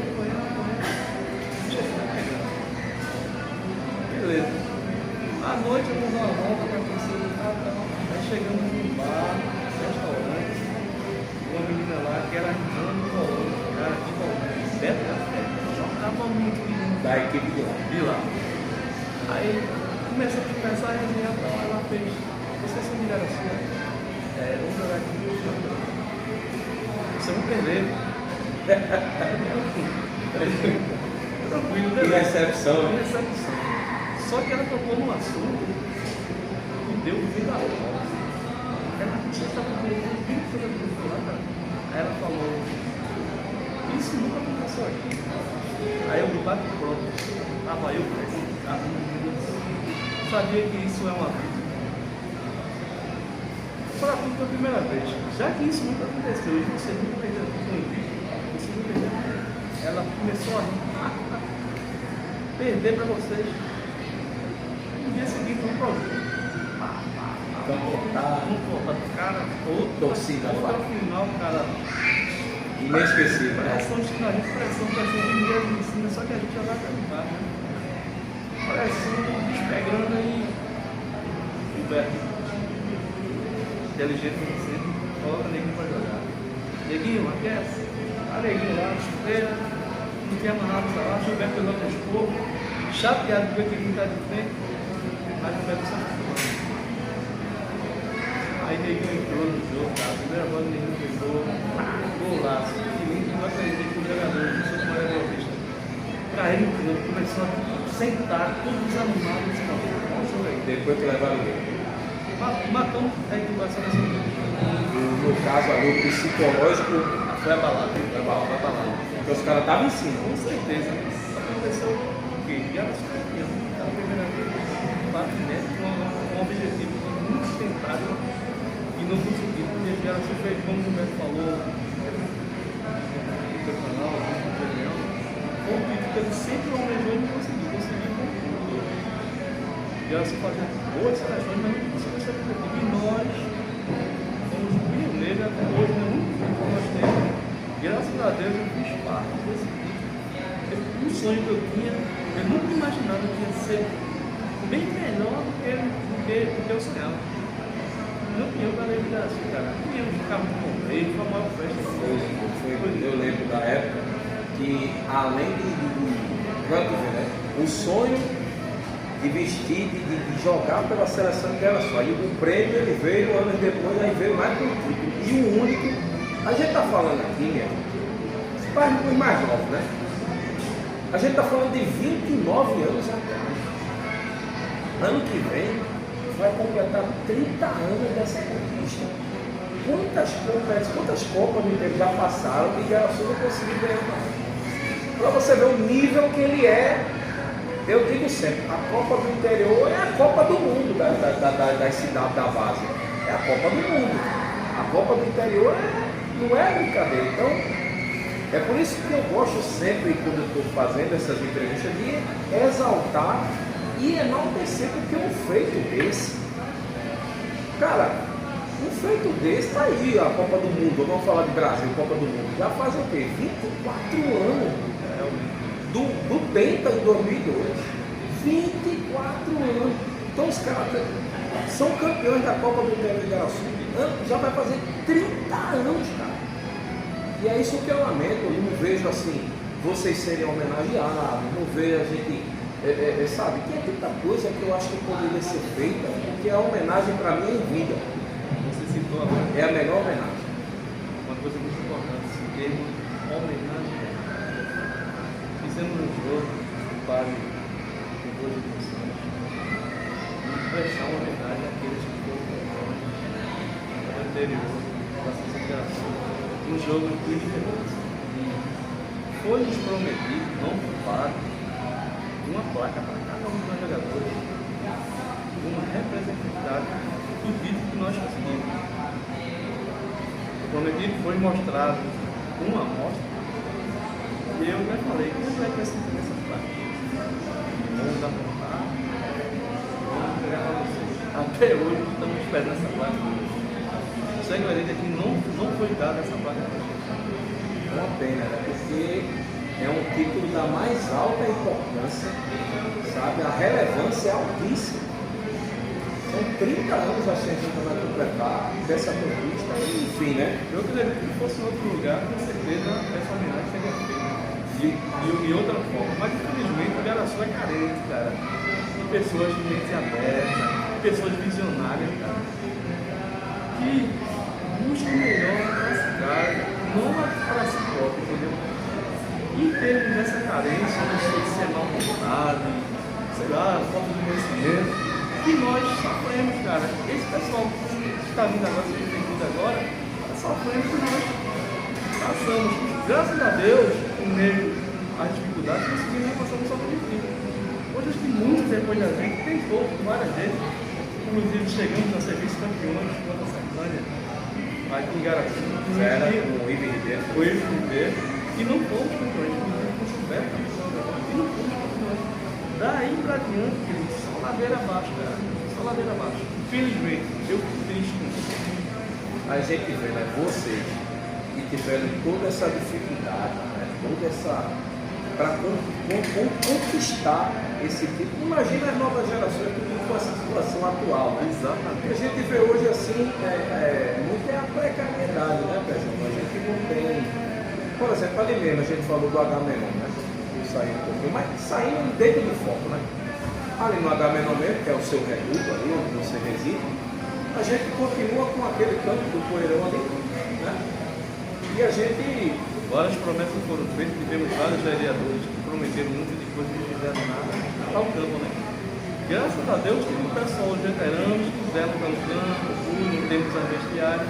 Beleza. À noite eu vou dar uma volta para conhecer o local. Aí chegamos num bar, restaurante, uma menina lá Da equipe de lá. De lá. Aí começou a pensar a resenhar pra lá, ela fez. Vocês são de Garaçu, né? Vamos jogar aqui. Vocês vão perder. Tranquilo, Que beleza. recepção. Que recepção. Só que ela tocou num assunto que deu vida à roda. Ela tinha estado com o vídeo toda a lá, cara. Aí ela falou, isso nunca aconteceu aqui. Aí eu me bate pronto. Tava eu, sabia que isso é uma vida. Falar tudo pela primeira vez. Já que isso nunca aconteceu e você nunca perdeu com o vídeo, você não perdeu. Ela começou a perder para vocês. No dia seguinte, um problema. Cara, Torcida, outra final, cara. Inesquecível, né? Pressão de nariz, pressão de ninguém me ensina, só que a gente já vai cantar, né? Pressão, bicho pegando aí. Humberto, inteligente como sempre, coloca neguinho pra jogar. Neguinho, aquece. A neguinho lá, chuveira, não tinha mais nada pra lá, Gilberto pegou até esporro, chateado de ver que ele tá de frente, mas Gilberto só ficou. Aí neguinho entrou no jogo, cara. A primeira bola neguinho pegou, golaço. E não acredito que o jogador, não sei como era a vista. Caiu no campo, começou a sentar, todos desanimados, disse, não, vamos jogar aí. Depois que levaram o gol. Matamos a incubação dessa vez. No caso ali, o psicológico Foi abalado. foi abalado. Porque os caras estavam em cima. Com certeza. Aconteceu o quê? E ela se campeão. A primeira vez. Bate, né? Com um objetivo muito tentado e não conseguiu. Porque ela se fez, como o Humberto falou, no seu canal, no reunião, foi um título que ele sempre almejou e não conseguiu. Conseguiu com tudo. E ela se fazia boas seleções, mas não conseguiu ser competitivo. E nós fomos pioneiros até hoje, né? Muito tempo que nós temos. Graças a Deus eu fiz parte desse título. Um sonho que eu tinha, eu nunca imaginava que ia ser bem melhor do que eu sonhava. Não tinha o galera de assim, cara. Não tinha ficar muito contente, foi a maior festa que foi. Eu lembro da época que, além né, o sonho de vestir, de jogar pela seleção de Garaçu. Aí o prêmio ele veio anos depois, aí veio mais com o título. E o único, a gente está falando aqui, né? Para os mais novos, né? A gente está falando de 29 anos atrás. Ano que vem vai completar 30 anos dessa conquista. Quantas Copas do tempo já passaram e Garaçu não conseguiu ganhar? Para você ver o nível que ele é, eu digo sempre, a Copa do Interior é a Copa do Mundo das cidades da base. É a Copa do Mundo. A Copa do Interior não é brincadeira. Então, é por isso que eu gosto sempre, quando eu estou fazendo essas entrevistas, de exaltar e enaltecer, porque um feito desse, cara, um feito desse está aí, a Copa do Mundo, vamos falar de Brasil, Copa do Mundo, já faz o quê? 24 anos do Penta em 2002, 24 anos, então os caras são campeões da Copa do Interior de Garaçu, já vai fazer 30 anos, cara, e é isso que eu lamento, eu não vejo assim, vocês serem homenageados, não vejo a gente... sabe, tem tanta coisa que eu acho que poderia ser feita, porque a homenagem para mim é em vida. Você citou agora. É a melhor homenagem. Uma coisa muito importante, esse termo, homenagem. Fizemos um jogo, o padre depois de funções, e prestar uma homenagem àqueles que foram no anterior da Associação. Um jogo em Cruz de Reis. Foi nos prometido, não por padre, uma placa para cada um dos jogadores, uma representatividade do título que nós conseguimos. O prometido foi mostrado uma amostra e eu já falei, quem vai acrescentar nessa placa? Vamos apontar, vamos entregar para vocês. Até hoje estamos esperando essa placa. O segredo é que não foi dada essa placa. É uma pena, né? Porque é um título da mais alta importância, sabe? A relevância é altíssima. São 30 anos a gente vai completar dessa conquista, enfim, né? Eu acredito que fosse em outro lugar, com certeza essa homenagem seria feita de outra forma. Mas infelizmente é carente, cara. De pessoas de mente aberta, pessoas visionárias, cara. Que buscam o melhor para a cidade, não para si próprio, entendeu? Em termos dessa carência, não sei se é mal vontade, sei lá, falta de conhecimento, que nós sofremos, cara. Esse pessoal que está vindo agora, que tem vindo agora, está sofrendo que nós passamos. Graças a Deus, em meio às dificuldades, conseguimos passar no sobreviver. Hoje acho que muitos depois da gente tentou várias vezes. Inclusive chegamos a serviço campeões contra a Sacanha, aqui em Garaçu. Era o Ribeiro. E não fomos campeões, inclusive com o Gilberto. E não fomos campeões. Daí pra diante, queridos, só ladeira abaixo, cara. Só ladeira abaixo. Infelizmente, eu fico triste com isso. A gente vê, né, vocês que tiveram toda essa dificuldade, né, toda essa. Para conquistar esse tipo. Imagina as novas gerações com essa situação atual, né? Exatamente. A gente vê hoje assim, muito é a precariedade, né, Pezão? A gente não tem. Por exemplo, ali mesmo a gente falou do Agamenon, né? Saindo um pouquinho, mas saindo dentro do foco, né? Ali no Agamenon mesmo, que é o seu reduto ali, onde você reside, a gente continua com aquele campo do Poeirão ali, né? E a gente. Várias promessas foram feitas, tivemos vários vereadores que prometeram muito de coisas e não fizeram nada ao campo, né? Graças a Deus, o pessoal, os veteranos, fizeram pelo campo, tudo, temos as vestiárias,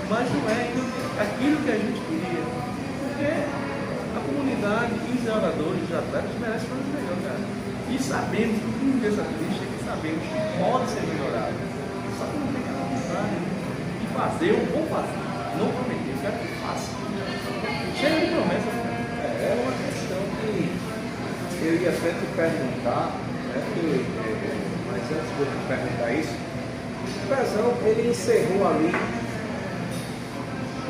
mas não é ainda aquilo que a gente queria. Porque a comunidade e os jogadores, os atletas, merecem fazer melhor, cara. E sabemos, o que me deixa triste é que sabemos que pode ser melhorado. Só que não tem aquela vontade de fazer, eu vou fazer, não prometer, eu quero que faça. Chega de promessa. É uma questão que eu ia até te perguntar, né, mas antes de eu te perguntar isso, o Pezão, ele encerrou ali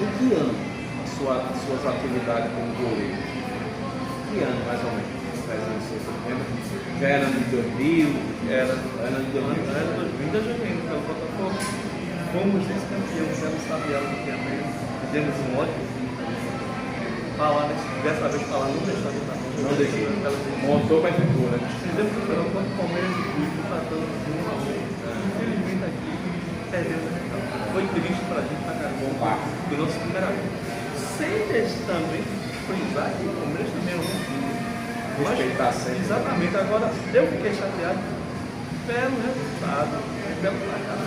em que ano as suas atividades como goleiro? Que ano, mais ou menos? O Pezão encerrou, lembra? Já era de 2000? Era de 2000? Era 2000, já joguei pelo Botafogo. Fomos vice-campeões, fizemos Sabiá no campeonato, fizemos um ótimo. Dessa vez falar, não deixar de estar. Não deixei. Montou para a cultura. Fizemos o campeonato contra o Palmeiras e Cuico, tratando de 1 a 1. Infelizmente aqui, perdemos a final. Foi triste para a gente pra caramba. Do nosso primeiro vez. Sem deixar também frisar que o Palmeiras também é um time. Respeitar sempre. Exatamente. Agora, eu fiquei chateado pelo resultado, pelo placar.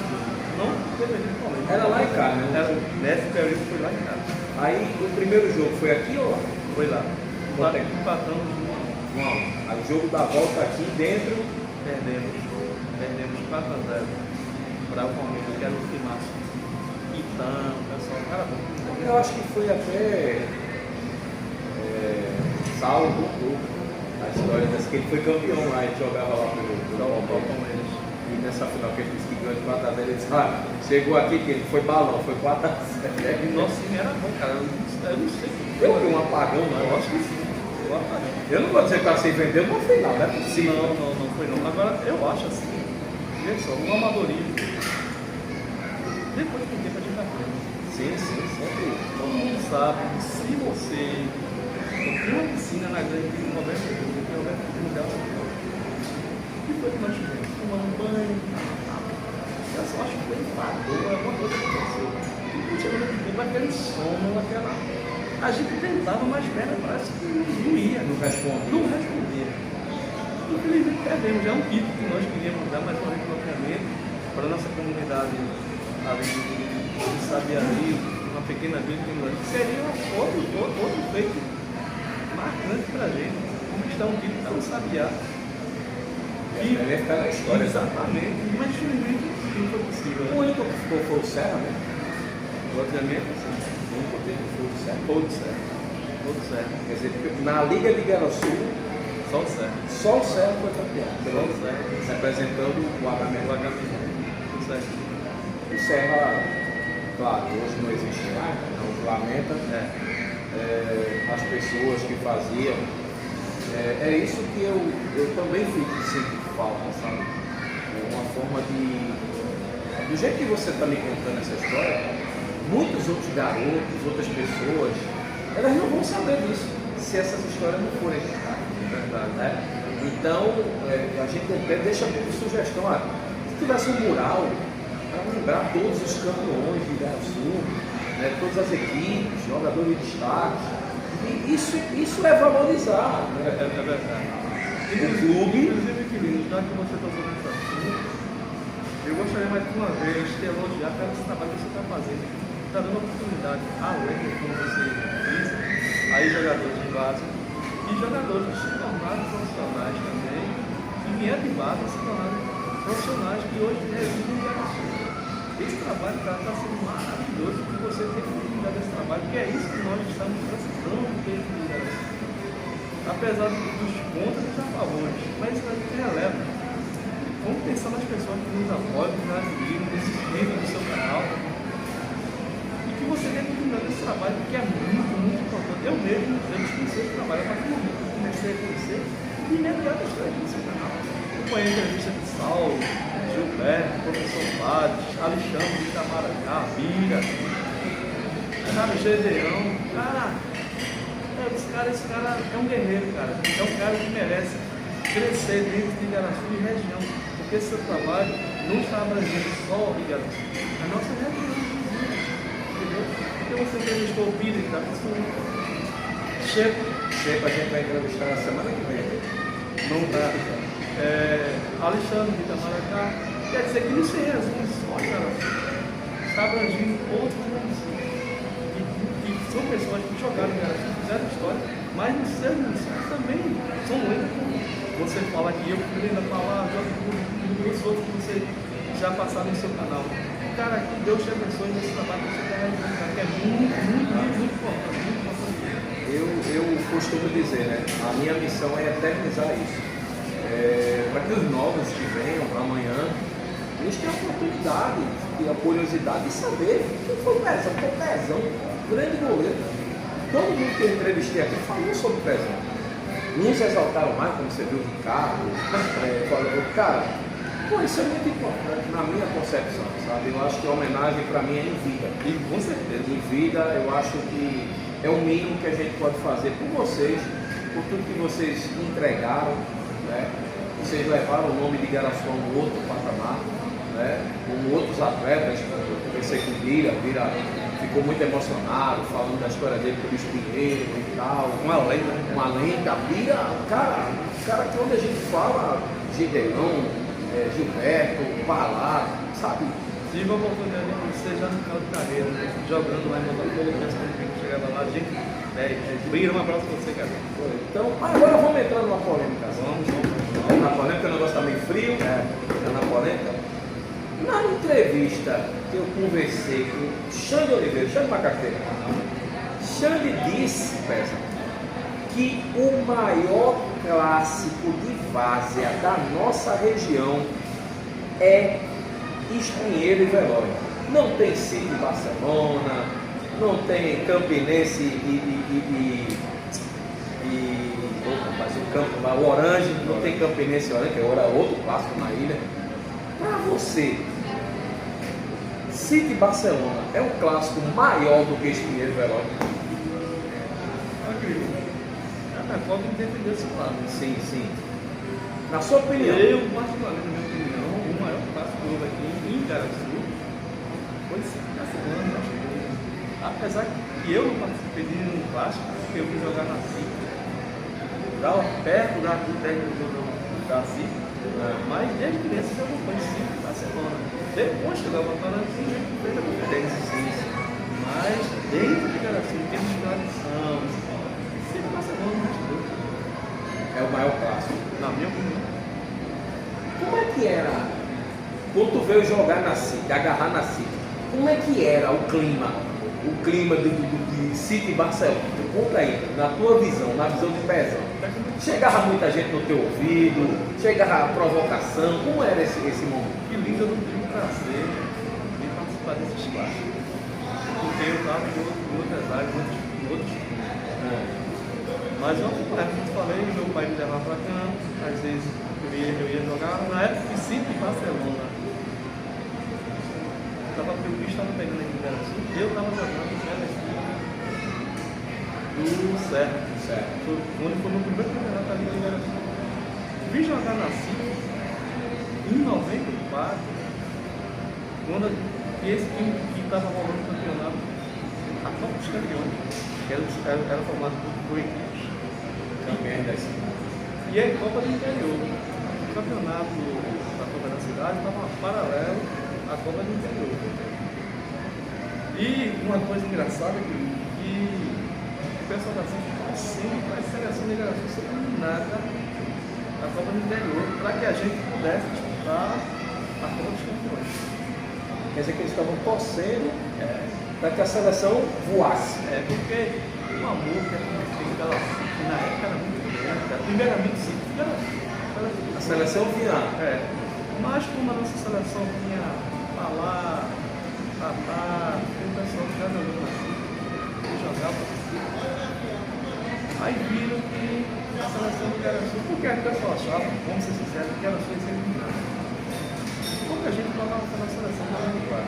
Não deveria ir Palmeiras. Era lá em casa, né? Nesse período foi lá em casa. Aí o primeiro jogo foi aqui ou lá? Foi lá. Empatamos 1 a 1. Aí o jogo da volta aqui dentro. Perdemos 4 a 0 para o Palmeiras, que era o timaço. Então, pessoal, cara bom. Eu acho que foi até salvo um pouco a história dessa, que ele foi campeão lá, ele jogava lá pelo Palmeiras. E nessa final que ele disse que ganhou de 4 a 0, ele disse, chegou aqui que ele foi balão, foi 4 a 0. Nosso time era bom, cara. Eu não sei. Houve um apagão, não? Eu acho que sim. Eu não vou dizer que está sem vender uma final, não é possível. Não foi não. Agora, eu acho assim, veja só, um amadorismo. Depois que o tempo a gente aprende. Sim, sempre. Todo mundo sabe que se você tem uma piscina na grande de 90 minutos, tem 90 minutos, o que foi que nós tivemos? Tomando banho, eu só acho que foi enfador, alguma coisa que aconteceu. E chegando aqui dentro, aquele sono, aquela. A gente tentava, mas parece que não ia. Não responde. Não respondia. Infelizmente perdemos. Já um título que nós queríamos dar, mais uma vez, obviamente, para a nossa comunidade ali de Sabiari, uma pequena vila que seria outro feito marcante para a gente. Conquistar um título pelo Sabiá. E ele ficar na história. Exatamente. Mas infelizmente não foi possível. O único que ficou foi o Serra, né? Obviamente, sim. O único que foi o Serra. Todo certo. Quer dizer, na Liga de Garaçu, Só o certo. só o Serra foi campeão. Só o certo. Representando o Agamenon. Tudo certo. O Serra, claro, hoje não existe mais, não lamenta. As pessoas que faziam. É isso que eu também fico sempre falta, sabe? É uma forma de. Do jeito que você está me contando essa história, muitos outros garotos, outras pessoas, elas não vão saber disso. se essas histórias não forem contadas. Verdade, né? Então, a gente deixa como sugestão, se tivesse um mural, para lembrar todos os campeões de Igaraçu, né, todas as equipes, jogadores de destaque. E isso é valorizar. Né? É verdade. O clube. Inclusive, querido, já que você está sobre esse assunto, eu gostaria mais de uma vez de elogiar pelo esse trabalho que você está fazendo. Está dando oportunidade, além de como você diz, aí jogadores de base e jogadores que se tornaram profissionais também, que vieram de base se tornaram profissionais que hoje residem em Igaraçu. Esse trabalho está sendo maravilhoso que você tem oportunidade desse trabalho, porque é isso que nós estamos precisando desde o Igaraçu. Apesar dos contras e dos favores, mas isso não releva. Vamos pensar nas pessoas que nos apoiam, que nos admiram, que se inscrevem no seu canal. E que você tenha continuado esse trabalho, que é muito, muito importante. Eu mesmo, desconheci esse trabalho, a partir do momento que eu comecei a conhecer, de imediato escrevi no seu canal. Acompanhei a entrevista de Saulo, Gilberto, professor Pades, Alexandre de Itamaracá, Bira, Gedeão. Esse cara é um guerreiro, cara. É um cara que merece crescer dentro de Igaraçu e região. Porque esse seu trabalho não está abrangendo só Igaraçu, a nossa região. Entendeu? Porque você entrevistou o Bira, que está pensando. Chepa a gente vai entrevistar na semana que vem. Não dá. Alexandre de Itamaracá. Quer dizer que não se resume só Igaraçu. Está abrangindo outros municípios. São pessoas que jogaram em Igaraçu, fizeram história, mas nos seus municípios também são lendas. Você fala que eu ainda falar, os outros que você já passaram no seu canal. Cara, que Deus te abençoe nesse trabalho que você está realizando, cara, que é muito, muito, muito importante. Eu costumo dizer, né? A minha missão é eternizar isso. Para que os novos que venham amanhã, eles tenham a oportunidade e a curiosidade de saber quem foi o Pezão. Porque o Pezão, grande goleiro. Todo mundo que eu entrevistei aqui falou sobre o Pezão. Uns exaltaram mais, como você viu o Ricardo, falou, cara, isso é muito importante na minha concepção, sabe? Eu acho que a homenagem para mim é em vida. E com certeza, em vida, eu acho que é o mínimo que a gente pode fazer por vocês, por tudo que vocês entregaram, né? Vocês levaram o nome de Igaraçu a um outro patamar, né? Como outros atletas, eu conversei com o Bira ficou muito emocionado, falando da história dele com o Luiz Pinheiro e tal. Uma lenda. Bira, cara que quando a gente fala Gideão, Gilberto, Balá, sabe? Tive a oportunidade de ser já no final de carreira, né? Jogando lá em Botafogo, pensando que chegava lá, gente, Bira, um abraço pra você, cara. Então, agora vamos entrar numa polêmica. Vamos. Na polêmica, o negócio tá meio frio, na polêmica. Na entrevista que eu conversei com Xande Oliveira, Xande Macaxeira, Xande disse, Pezão, que o maior clássico de várzea da nossa região é Espinheiro e Velório. Não tem City Barcelona, não tem Campinense o Orange, não tem Campinense e Orange, que agora é outro clássico na ilha. Para você, City Barcelona é um clássico maior do que Espinheiro e Velório? Acredito. É a forma de defender esse lado. Sim. Na sua opinião? Eu, particularmente, na minha opinião, o maior clássico que houve aqui em Igaraçu foi City Barcelona. Apesar que eu não participei de um clássico, porque eu fui jogar na City, perto do técnico da City. Mas desde criança eu acompanho City Barcelona. Depois que eu estava falando, fez a competência. Mas dentro de Igaraçu, em termos de tradição, City Barcelona é o maior clássico. Na minha opinião. Como é que era quando tu veio jogar na City, agarrar na City? Como é que era o clima? O clima de City Barcelona? Conta aí, na tua visão, na visão de Pezão. Chegava muita gente no teu ouvido, chegava a provocação. Como era esse momento? Que lindo, eu não tive o prazer de participar desses clássicos. Porque eu estava em outras áreas, em outros times. Mas eu falei, meu pai me levava para campo, às vezes eu ia jogar. Na época de City Barcelona, o bicho estava pegando aqui no Igaraçu, eu estava jogando no do Certo. Certo. Onde foi meu primeiro campeonato ali de Igaraçu. Vim jogar na CIF em 94, quando esse time que estava rolando o campeonato, a Copa dos Campeões, que era formado por equipes. Campeões da cidade. E a Copa do Interior. O campeonato da Copa da Cidade estava paralelo à Copa do Interior. E uma coisa engraçada é que o pessoal da CIF estava sempre para a seleção de Igaraçu ser eliminada da Copa do Interior, para que a gente pudesse disputar a Copa dos Campeões. Quer dizer que eles estavam torcendo para que a seleção voasse. Porque o amor que a gente tem pela CIF na época era muito grande. Primeiramente, sim, A seleção vinha. Mas como a nossa seleção vinha falar, tratar, o pessoal já jogou na CIF, jogava na CIF. Aí viram que a seleção do Igaraçu, porque a pessoa achava, vamos ser sinceros, que era só ser eliminado. Pouca gente falava pela seleção da Uruguai.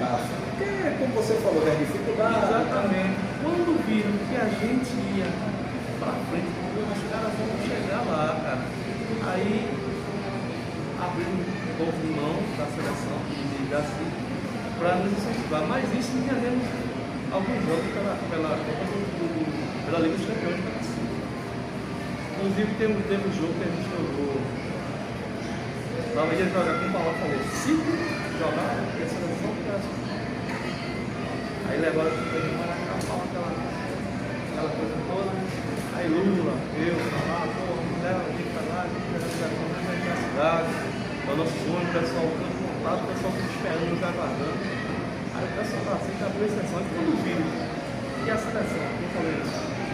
Porque, como você falou, né? Dificuldade. Exatamente. Quando viram que a gente ia pra frente, os caras vão chegar lá, cara. Aí abriram um pouco de mão da seleção da CIF para nos incentivar. Mas isso entendemos alguns jogos pela Liga dos Campeões da CIF. Inclusive teve um jogo que a gente jogou. Tava ia jogar com o Paulo, falei, se jogar, porque a seleção fica assim. Aí levaram o time de Maracapá, aquela coisa toda. Aí Lula, eu, lá, leva a gente pra lá, a gente vai na cidade, o nosso sonho, o pessoal todo montado, o pessoal tudo esperando, nos aguardando. Aí o pessoal lá assim, abriu a exceção, e quando viram que a seleção, como eu falei,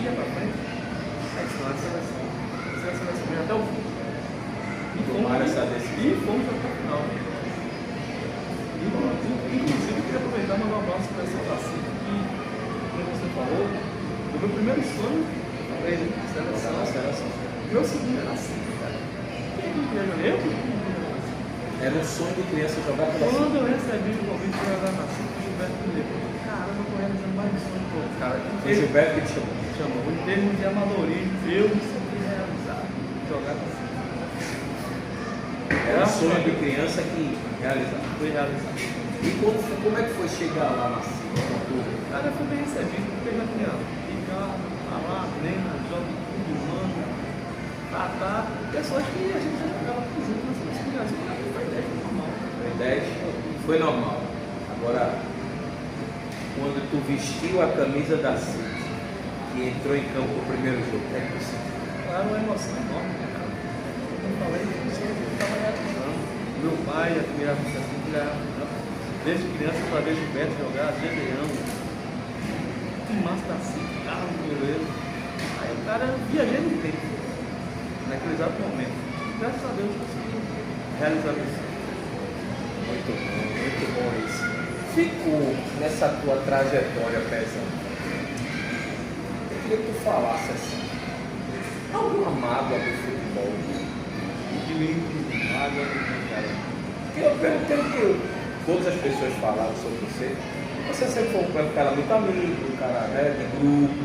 ia pra frente, aí disse, não, a seleção ia até o fim. E fomos até o final. Inclusive, eu queria aproveitar e mandar um abraço para essa classe que, como você falou, o meu primeiro sonho era ele, seleção. Meu segundo era assim, cara. Quem queria jogar? Eu que queria jogar assim. Era um sonho de criança jogar pela CIF. Quando eu recebi o convite para jogar na CIF, o Gilberto me levou. Caramba, eu tô realizando mais um sonho, pô. Cara, Foi o Gilberto que te chamou. Em termos de amadorismo, eu me senti realizado. Jogar na CIF. Era um sonho de criança que Foi realizado. E como é que foi chegar lá na CIF? Cara, eu fui bem recebido, porque já tinha Ricardo, Alá, Brena, Jovem, tudo humano, Tatá, pessoas que a gente já jogava junto na seleção do Brasil, mas foi 10, foi normal. Foi 10, foi normal. Agora, quando tu vestiu a camisa da CIF e entrou em campo o primeiro jogo, é possível? Claro, uma emoção enorme, né, cara? Como eu falei, eu estava realizando. Meu pai, a primeira vez que eu desde criança para ver Gilberto jogar, Gedeão, Massa da CIF, Carlos Goleiro. Aí o cara viajei no tempo, naquele exato momento. Graças a Deus eu consegui realizar isso. Muito bom isso. Ficou nessa tua trajetória, Pezão. Eu queria que tu falasse assim. Alguma mágoa do futebol? De mim, água, cara. Pelo que todas as pessoas falaram sobre você sempre foi um cara muito amigo, um cara, né, de grupo,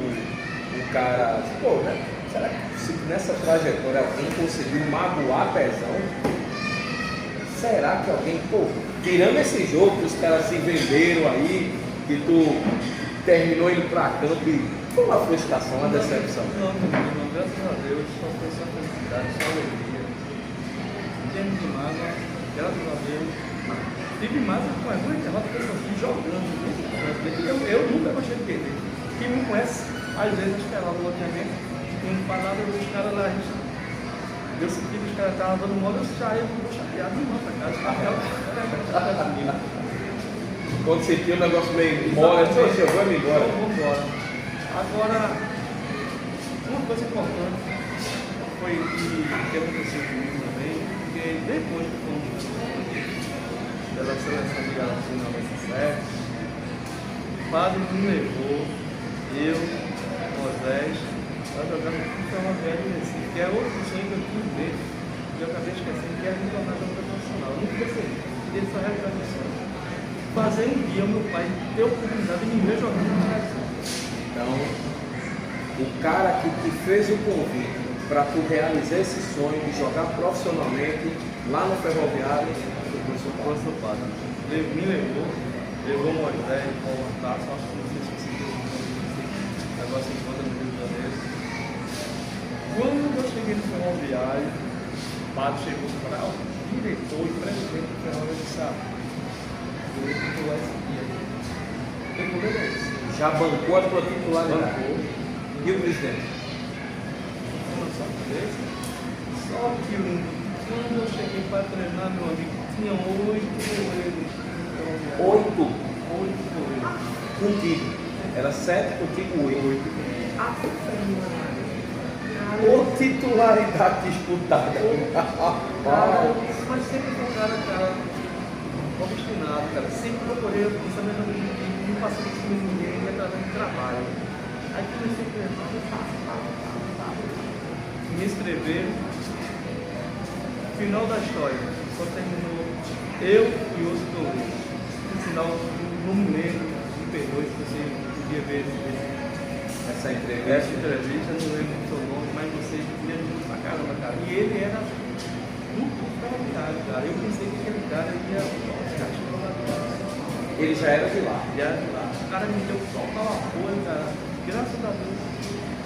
um cara. Pô, né? Será que se nessa trajetória alguém conseguiu magoar Pezão? Será que alguém, pô, tirando esse jogo que os caras se venderam aí, que tu terminou indo pra campo e foi uma frustração, uma decepção? Não, graças a Deus, só foi só felicidade, só alegria. Em termos de mágoa, graças a Deus, tive mágoa com alguma derrota que eu sofri jogando. Eu nunca gostei de perder. Quem me conhece, às vezes esperava o loteamento, com palavras dos caras lá, eu senti que os caras estavam dando moda, eu já ia chateado, não, pra casa, comigo. Quando sentiu o negócio meio mole, eu vou me embora. Vamos embora. Agora, uma coisa importante foi que aconteceu comigo também, porque depois que fomos pela seleção de Igaraçu em 97, o padre me levou, eu, Moisés, para jogar no Clube Ferroviário de Recife, que é outro sonho que eu tive dentro, que eu acabei esquecendo, que é me tornar jogador profissional. Eu nunca percebi, queria só realizar meu sonho. Fazer um dia o meu pai ter a oportunidade de me ver jogando no Brasil. Então, O cara que te fez o convite para tu realizar esse sonho de jogar profissionalmente lá no Ferroviário, O professor Padre. Me levou Moisés, Paulo Tasso, acho que não sei se você viu. Agora se encontra no Rio de Janeiro. Quando eu cheguei no Ferroviário, o Padre chegou para o diretor e presidente do Ferroviário de Sá. Eu vou titular esse dia. O goleiro é esse. já bancou a tua titularidade. Bancou. E o presidente? Só que quando eu cheguei para treinar, meu amigo, tinha 8 goleiros. 8 goleiros. contigo. Era 7 contigo, 8. Ou titularidade disputada. Mas sempre foi um cara obstinado, cara. Sempre procurei o pensamento do time, não passei por cima de ninguém, ia trazendo trabalho. Aí comecei a treinar, me inscrever. Final da história, só terminou eu e outro goleiro. No final, não me lembro, me perdoe se você podia ver Essa essa entrevista. entrevista, não lembro do seu nome, mas você via muito pra caramba, cara. E ele era muito extraordinário, cara. Eu pensei que aquele cara ia. Ele já era de lá. O cara me deu total apoio, cara. Graças a Deus,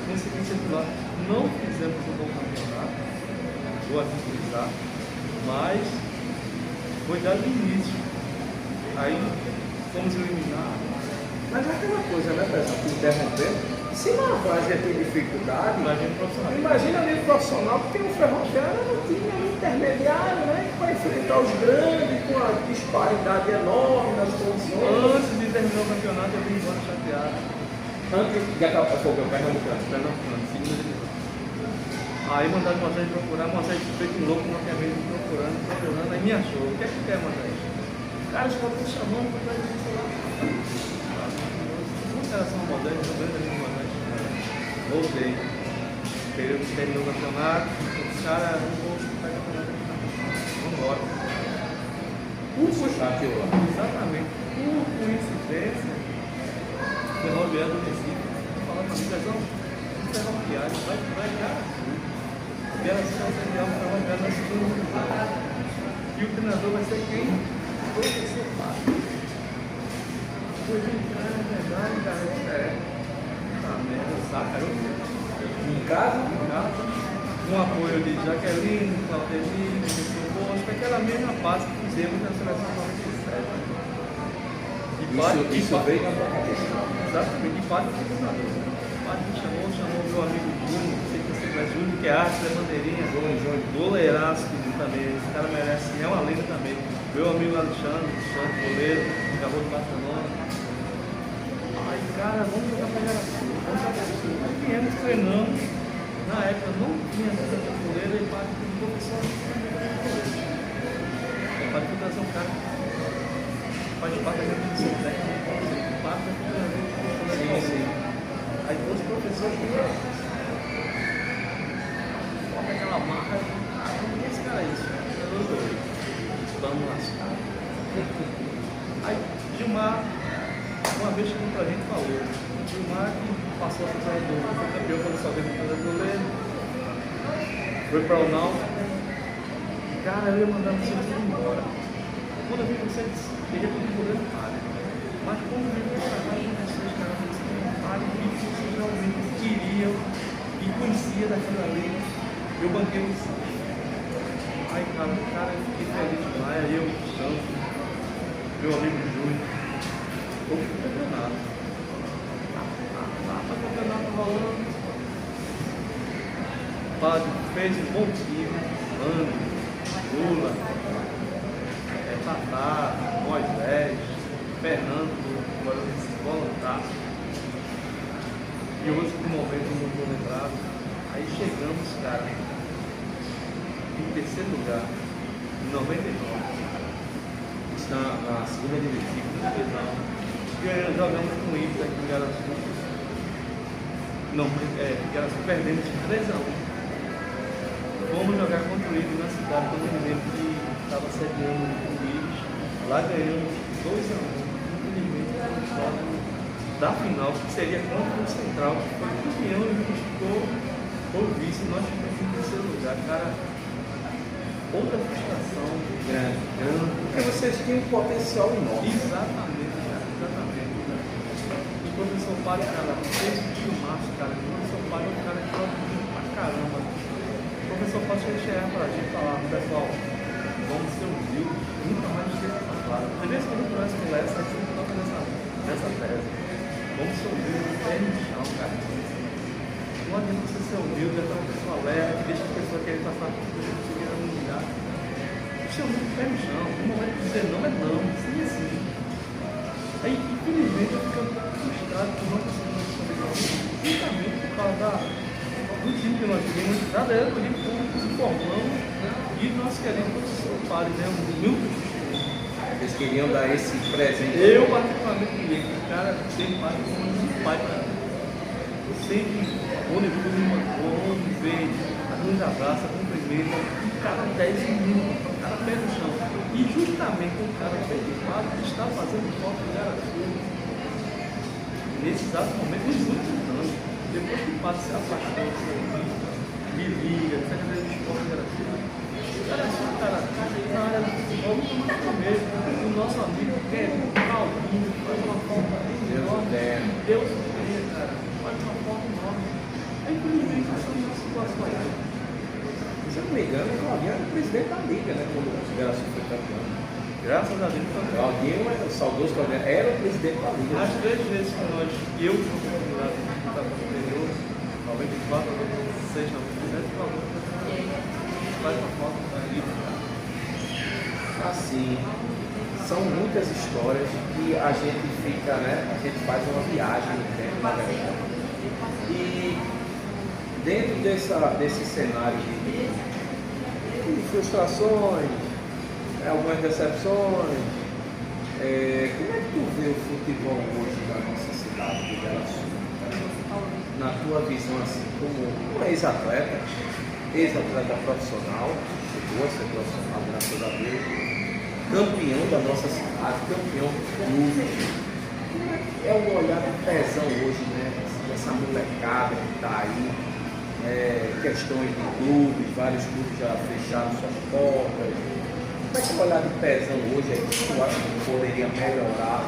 consegui ser titular. Não fizemos um bom campeonato, vou aqui frisar, mas foi dado início. Aí fomos eliminados. Mas é aquela coisa, né, pessoal, que interrompendo. Se na Várzea tem dificuldade, imagina ali o profissional, porque o Ferroviário não tinha um intermediário, né, para enfrentar os grandes, com a disparidade enorme nas condições. Antes de terminar o campeonato, eu vim embora chateado. Antes de acabar o Pernambucano. Segunda divisão. Aí mandaram o Moisés procurar, Moisés feito louco, não quer mesmo procurando, aí me achou. O que é que quer, Moisés? Cara, os caras estão chamando para trás disso lá. Os caras são modernos, não vendo ali no Moisés. Voltei. Período que terminou o campeonato, os caras não vão disputar o campeonato. Vamos embora. Exatamente. Por coincidência, o Ferroviário do Recife falando comigo, Zezão, o Ferroviário vai ganhar. Quero ser o Ferroviário na segunda divisão. E o treinador vai ser quem? O professor Fábio. Foi de cara, é verdade, cara. Merda, saca, Em casa? Um apoio de Jaqueline, Claudelino, Posto, aquela mesma base que fizemos na seleção 97. Isso veio na tua cabeça. Exatamente, de fato, o padre me chamou meu amigo Júnior, não sei se você conhece, Júnior, que é arte da bandeirinha, goleiraço também, esse cara merece, é uma lenda também. Meu amigo Alexandre, goleiro, que acabou de Barcelona. Ai, cara, vamos jogar pra Garaçu, vamos jogar pra Garaçu. Aí viemos treinando, na época não tinha essa goleira, e o padre ficou só o padre foi trazer um cara que faz parte da minha comissão técnica, parte da comissão. Sim. Aí todos os professores bota aquela marra, como que esse cara é isso? Vamos lascar. Aí Gilmar, uma vez chegou pra gente e falou, Gilmar que passou a função do foi campeão pelo Salgueiro do goleiro, foi para o Náutico, cara, eu ia mandar você embora. Quando eu vi você, queria pedir goleiro padre. Mas quando eu vi você, vocês, cara, vocês tinham padre e vocês realmente queriam e conhecia daquilo ali, eu banquei isso. Ai, cara, eu fiquei feliz demais. Aí eu, Santos, meu amigo Júnior, eu fui pro campeonato. Lá para o campeonato rolando. Padre fez um bom time, Lula, Tatá, Moisés, Fernando, agora voluntário. E outros que momento não vou lembrar. Aí chegamos, cara, em terceiro lugar, em 99. Isso na segunda divisão. Jogamos com o Ibis aqui em Garaçu. Não, Garaçu perdemos de 3-1. Fomos jogar contra o Ibis na cidade, quando eu me lembro que estava sediando o Ibis. Lá ganhamos 2-1. Infelizmente, da final, que seria contra o Central, que foi campeão e ficou o vice, nós ficamos em terceiro lugar. Cara, outra frustração Grande. Porque vocês tinham um potencial enorme. Exatamente, cara, exatamente. E o professor Padre, cara, fez um filmaço, cara. O professor Padre é um cara que gosta muito pra caramba. O professor Padre chegava pra gente e falava, pessoal, vamos ser humildes, nunca mais esqueça essa palavra. Às vezes quando nós conversa, a gente toca nessa tese. Vamos ser humildes, pé no chão, cara. Não adianta você ser humilde, é uma pessoa alegre, deixa a pessoa querer passar por tudo, conseguir humilhar. Ser humilde, pé no chão. No momento de dizer não é não, sim é sim. Aí, infelizmente, eu fico frustrado por não conseguir sobreviver, justamente por causa do time que nós temos, da galera do livro que se formamos, e nós queremos que o professor Padre, né, um humilde. Eles queriam dar esse presente. Eu, particularmente, comigo, o cara tem Padre como um pai para mim. Sempre, onde me mandou, onde veio, nos abraça, cumprimenta, o cara 10 minutos, o cara pé no chão. E justamente o cara preocupado que está fazendo foto de Araçu nesse exato momento, nos últimos anos, depois que o padre se afastou, de liga, de secretaria de esporte de Araçu, cara, na área do futebol, muito mesmo, o nosso amigo Kevin, Calvinho, faz uma foto enorme, Deus o tenha, cara, faz uma foto enorme. Aí, infelizmente, essa é uma situação aí. Se eu não me engano, o Claudinho era o presidente da Liga, né? Quando o Geração foi campeão. Graças a Deus, Claudinho, o saudoso Claudinho, era o presidente da Liga. as 3 vezes que eu fui oportunidade de disputar com o anterior, 94, 96, 97, faz uma foto da Liga. Assim, são muitas histórias que a gente fica, né? A gente faz uma viagem no tempo, na verdade. E dentro desse cenário de frustrações, algumas decepções, como é que tu vê o futebol hoje na nossa cidade de Igaraçu? Na tua visão, assim, como um ex-atleta profissional, chegou a ser profissional, graças a Deus, campeão da nossa cidade, campeão do clube. Como é o olhar do Pezão hoje, né? Essa molecada que está aí, questões de clubes, vários clubes já fecharam suas portas. Como é que o olhar do Pezão hoje é que tu acha que poderia melhorar?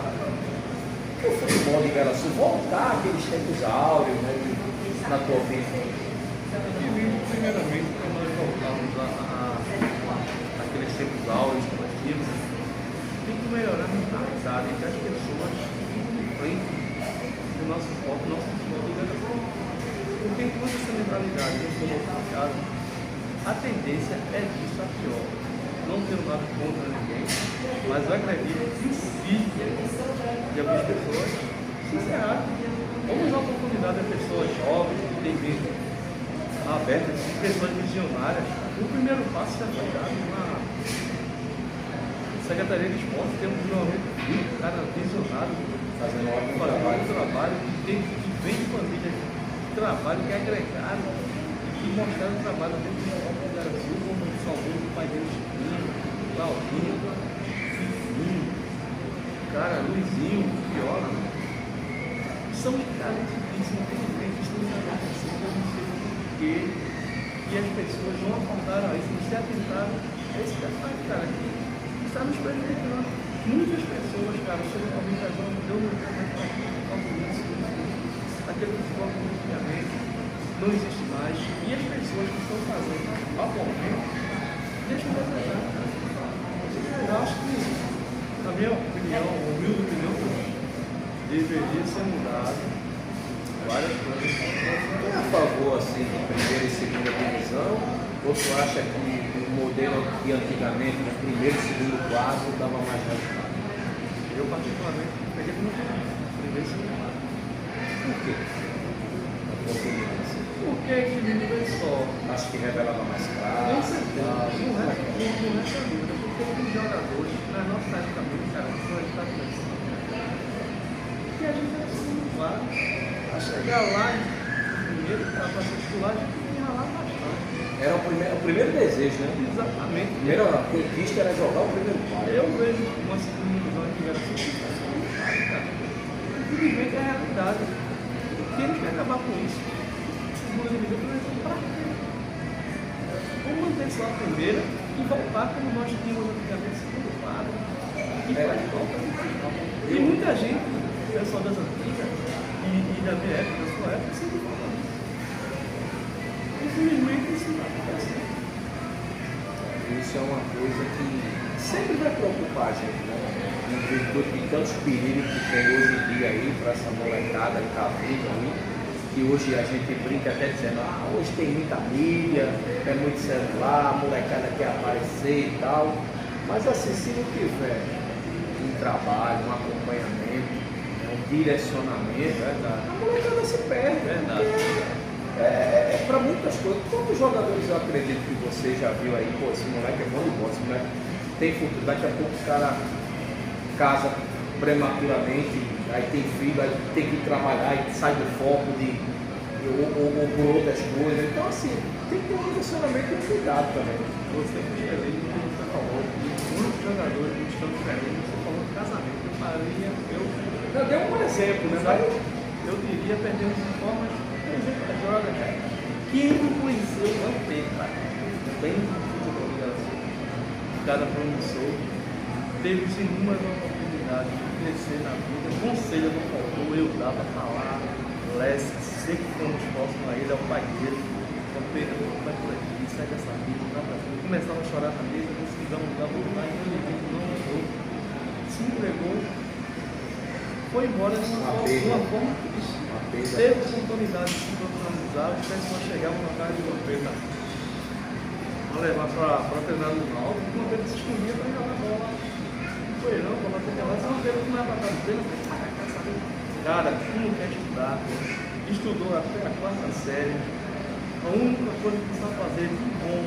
O futebol de Igaraçu voltar àqueles tempos áureos, né? Na tua opinião? Primeiramente, quando nós voltarmos àqueles tempos áureos que nós tínhamos, tem que melhorar a mentalidade das pessoas em frente do nosso foco, do nosso futebol de Igaraçu. Porque enquanto essa mentalidade não for modificada, a tendência é disso a pior. Não tenho nada contra ninguém, mas eu acredito que o físico de algumas pessoas se encerrar. Vamos dar oportunidade a pessoas jovens que têm mente aberta, pessoas visionárias. O primeiro passo já foi dado na Secretaria de Esporte, tem um cara visionário, Fazendo um ótimo trabalho que vem de família de trabalho, que é agregado e mostrar o trabalho dentro do Esporte do Igaraçu, como o saudoso do pai dele, Chiquinho, Claudinho, Fifinho, cara, Luizinho, Viola. São caras que não tem ninguém que estão acontecendo, eu não sei o porquê, e as pessoas não apontaram a isso, não se atentaram a esse detalhe, cara, que está nos prejudicando. Muitas pessoas, cara, chegam para mim e falam, deu um isso, aquele futebol que antigamente não existe mais, e as pessoas que estão fazendo atualmente deixam de desejar. Eu acho que, na minha opinião, humilde opinião, deveria ser mudado várias coisas. Tu é a favor assim, de primeira e segunda divisão? Ou tu acha que o modelo de antigamente, no primeiro e segundo quadro, dava mais resultado? Eu, particularmente, peguei como primeiro e segundo quadro. Por quê? Na tua opinião, assim. Porque equilíbrio é só. Acho que revelava mais claro. Com certeza, não é essa dúvida, porque tem jogadores, na nossa época mesmo, cara, que nós está começando. E a gente era segundo quadro, a chegar lá em primeiro, para ser titular, a gente ia lá bastante. Era o primeiro desejo, né? Exatamente. A primeira conquista era jogar o primeiro quadro. Eu vejo uma segunda divisão que era assim, cara. simplesmente é a realidade. Porque eles querem acabar com isso. Segunda divisão, por exemplo, para quê? Vamos manter só a primeira e voltar como nós tínhamos antigamente, segundo quadro. E faz volta, não faz volta. E muita gente, pessoal das antigas e da minha época, da sua época, sempre fala isso. Infelizmente isso não acontece. Isso é uma coisa que sempre vai preocupar a gente, né? Em virtude de tantos perigos que tem hoje em dia aí para essa molecada que está vindo aí, que hoje a gente brinca até dizendo, hoje tem muita mídia, é muito celular, a molecada quer aparecer e tal, mas assim, se não tiver um trabalho, um acompanhamento, um direcionamento, a molecada se perde. Para muitas coisas. Quantos jogadores eu acredito que você já viu aí, pô, esse moleque é bom de bola, esse moleque tem futuro, daqui a pouco o cara casa prematuramente, aí tem filho, aí tem que trabalhar e sai do foco ou por outras coisas. Então assim, tem que ter um direcionamento e um cuidado também. Você que ali no que você falou, muitos jogadores que estão diferentes, você falou de casamento, Eu dei um exemplo, né? Eu diria perdendo de forma, por exemplo, a joga, quem não conheceu não teve, cara. Bem futebol, cada promissor teve inúmeras oportunidades de crescer na vida. Conselho não faltou, eu dava pra falar, Leste, sempre fomos próximos a ele, é o pai dele. Então, Pedro, vai por aqui, sai dessa vida, dá pra frente. Começava a chorar na mesa, conseguimos dar um lugar, não mudou. Se entregou, foi embora de uma forma triste. Teve oportunidade de se profissionalizar, os pessoas chegavam na casa de Pedro. Vamos levar para treinar no Ronaldo, uma vez se escondia para jogar bola. Foi não, para bater aquela, você não teve que não é para casa dele, cara, não quer estudar, estudou até a quarta série, a única coisa que sabe fazer de bom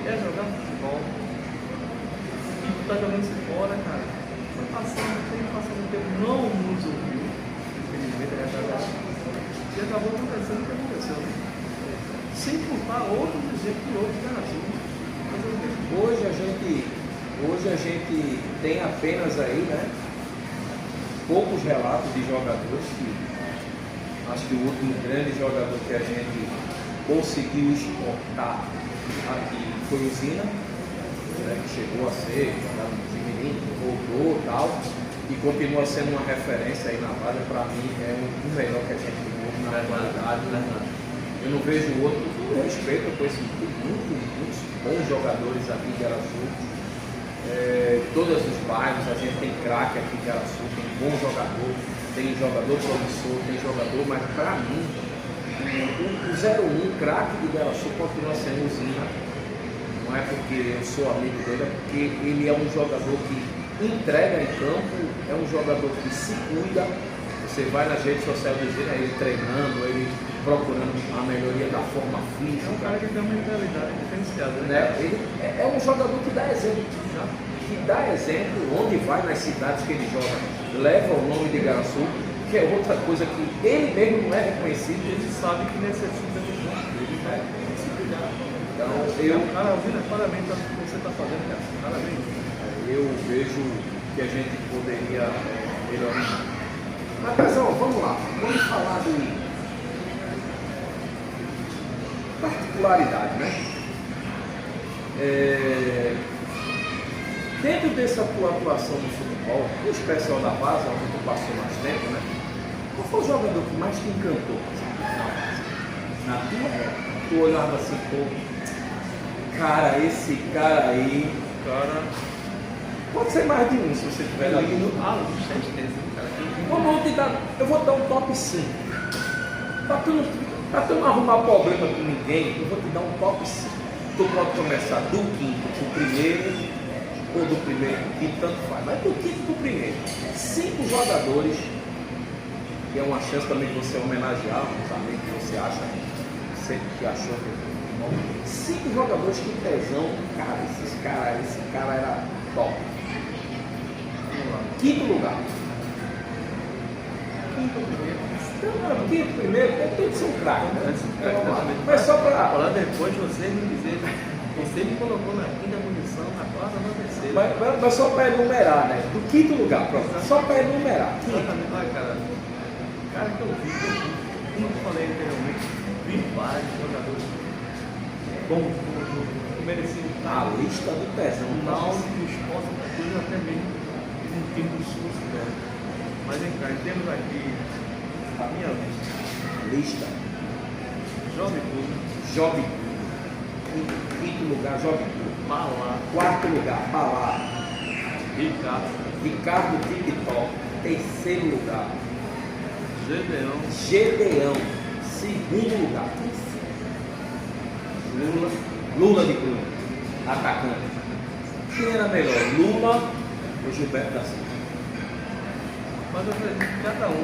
é jogar futebol. E tu tá jogando isso fora, cara. Foi passando o tempo, não nos ouviu, infelizmente, e acabou acontecendo o que aconteceu. Sem culpar outros exemplos de outros negativos. Hoje a gente tem apenas aí, né, poucos relatos de jogadores que acho que o último grande jogador que a gente conseguiu exportar aqui foi o Zina, né, que chegou a ser jogador de menino, voltou e tal, e continua sendo uma referência aí na vaga. Para mim é o melhor que a gente tem hoje na atualidade, né? Eu não vejo outro, com respeito, eu conheço muitos bons jogadores aqui de Araçu. Todos os bairros a gente tem craque aqui de Araçu, tem bom jogador, tem jogador promissor, tem jogador, mas para mim o 01 craque de Araçu continua sendo o Zina. Não é porque eu sou amigo dele, é porque ele é um jogador que entrega em campo, é um jogador que se cuida. Você vai nas redes sociais do Zina, ele treinando, ele procurando a melhoria da forma física. É um cara que tem uma mentalidade diferenciada, né? Ele é um jogador que dá exemplo, onde vai nas cidades que ele joga, leva o nome de Igaraçu, que é outra coisa que ele mesmo não é reconhecido. Ele sabe que necessita do ponto dele, né? Se cuidar. Então, cara, Alvina, parabéns pelo que você está fazendo, cara. Parabéns. Eu vejo que a gente poderia melhorar. Mas, pessoal, vamos lá. Vamos falar de particularidade, né? Dentro dessa tua atuação no futebol, o especial da base, onde tu passou mais tempo, né? Qual foi o jogador que mais te encantou na tua época? Tu olhava assim, pô, cara, esse cara aí, cara. Pode ser mais de um, se você tiver ali no. Eu vou dar um top 5. Pra tu não arrumar problema com ninguém, eu vou te dar um top 5. Tu pode começar do quinto pro primeiro, ou do primeiro pro quinto, tanto faz. Mas do quinto pro primeiro. 5 jogadores, que é uma chance também de você homenagear os amigos que você acha, sempre que achou que é bom. 5 jogadores que tesão, cara, esse cara era top. Quinto lugar. Quinto primeiro, tem que ser um craque, né? Mas só para. Falar depois você me dizer, você me colocou na quinta posição, na quarta, na terceira. Mas só para enumerar, né? Do quinto lugar, pronto. Só para enumerar. Vai, cara. cara que eu vi, como eu falei anteriormente, vi vários jogadores bons, mereciam A lista do Pezão. o Náutico, o Sport, coisa até mesmo um time do Sul. Mas vem cá, temos aqui a minha Lista. Jovem Clube, Job. Em quinto lugar, Job. Malá, Quarto lugar, Balá. Ricardo TikTok. Terceiro lugar, Gedeão, Gedeão. Segundo lugar, Lula de Cunha. Atacante. Quem era melhor, Lula ou Gilberto da Silva? mas eu falei, cada um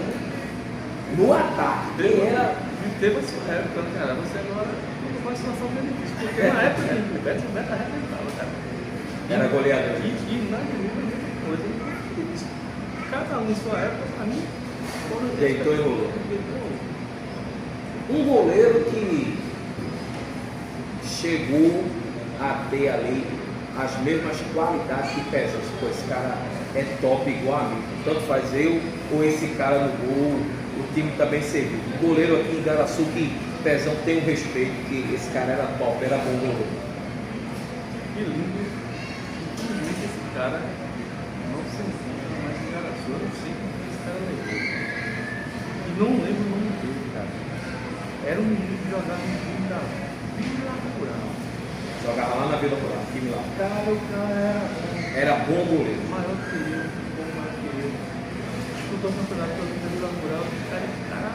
No ataque, quem era. teve a sua época, cara. Você agora tem uma situação bem difícil, porque na época que o Beto arrebentava, cara. Era goleador. E na avenida a mesma coisa. Cada um em sua época, pra mim, foram Deitou e rolou. Deitou e rolou. Um goleiro que chegou a ter ali as mesmas qualidades que Pezão. Pô, esse cara é top igual a mim. Tanto faz eu ou esse cara no gol, o time também serviu. O goleiro aqui em Igaraçu que Pezão tem um respeito, que esse cara era top, era bom goleiro. Que lindo. Infelizmente esse cara não se encontra mais em Igaraçu. Eu não sei como esse cara levou. E não lembro o nome dele, cara. Era um menino que jogava no time da Vila Rural. Jogava lá na Vila Rural, time lá. Cara, o cara Era bom goleiro. maior que eu, um pouco maior que eu. Disputou o campeonato todo da Vila Rural. Cara,